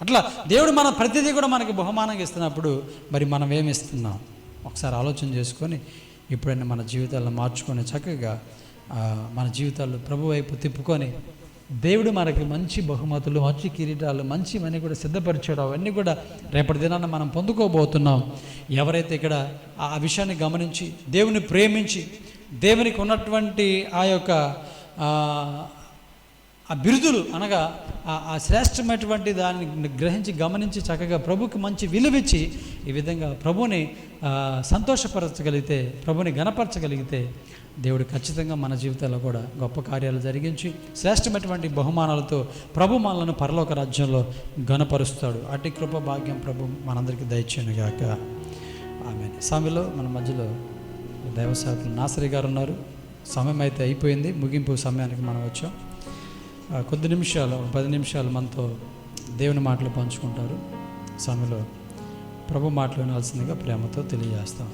అట్లా దేవుడు మన ప్రతిదీ కూడా మనకి బహుమానంగా ఇస్తున్నప్పుడు మరి మనం ఏమి ఇస్తున్నాం ఒకసారి ఆలోచన చేసుకొని ఇప్పుడైనా మన జీవితాలను మార్చుకొని చక్కగా మన జీవితాలు ప్రభు వైపు తిప్పుకొని దేవుడు మనకి మంచి బహుమతులు, మంచి కిరీటాలు, మంచివన్నీ కూడా సిద్ధపరిచాడు. అవన్నీ కూడా రేపటి దినాన్ని మనం పొందుకోబోతున్నాం. ఎవరైతే ఇక్కడ ఆ విషయాన్ని గమనించి దేవుని ప్రేమించి దేవునికి ఉన్నటువంటి ఆ యొక్క ఆ బిరుదులు అనగా ఆ శ్రేష్టమైనటువంటి దాన్ని గ్రహించి గమనించి చక్కగా ప్రభుకి మంచి విలువిచ్చి ఈ విధంగా ప్రభుని సంతోషపరచగలిగితే, ప్రభుని గణపరచగలిగితే దేవుడు ఖచ్చితంగా మన జీవితాల్లో కూడా గొప్ప కార్యాలు జరిగించి శ్రేష్టమైనటువంటి బహుమానాలతో ప్రభు మనలను పరలోక రాజ్యంలో గణపరుస్తాడు. అట్టి కృప భాగ్యం ప్రభు మనందరికీ దయచేయనుగాక. ఆమేన్. సమయంలో మన మధ్యలో దైవసేవకులు నాసరి గారు ఉన్నారు. సమయం అయితే అయిపోయింది, ముగింపు సమయానికి మనం వచ్చాం. కొద్ది నిమిషాలు 10 నిమిషాలు మనతో దేవుని మాటలు పంచుకుంటారు. సమయంలో ప్రభు మాటలు వినాల్సిందిగా ప్రేమతో తెలియజేస్తాం.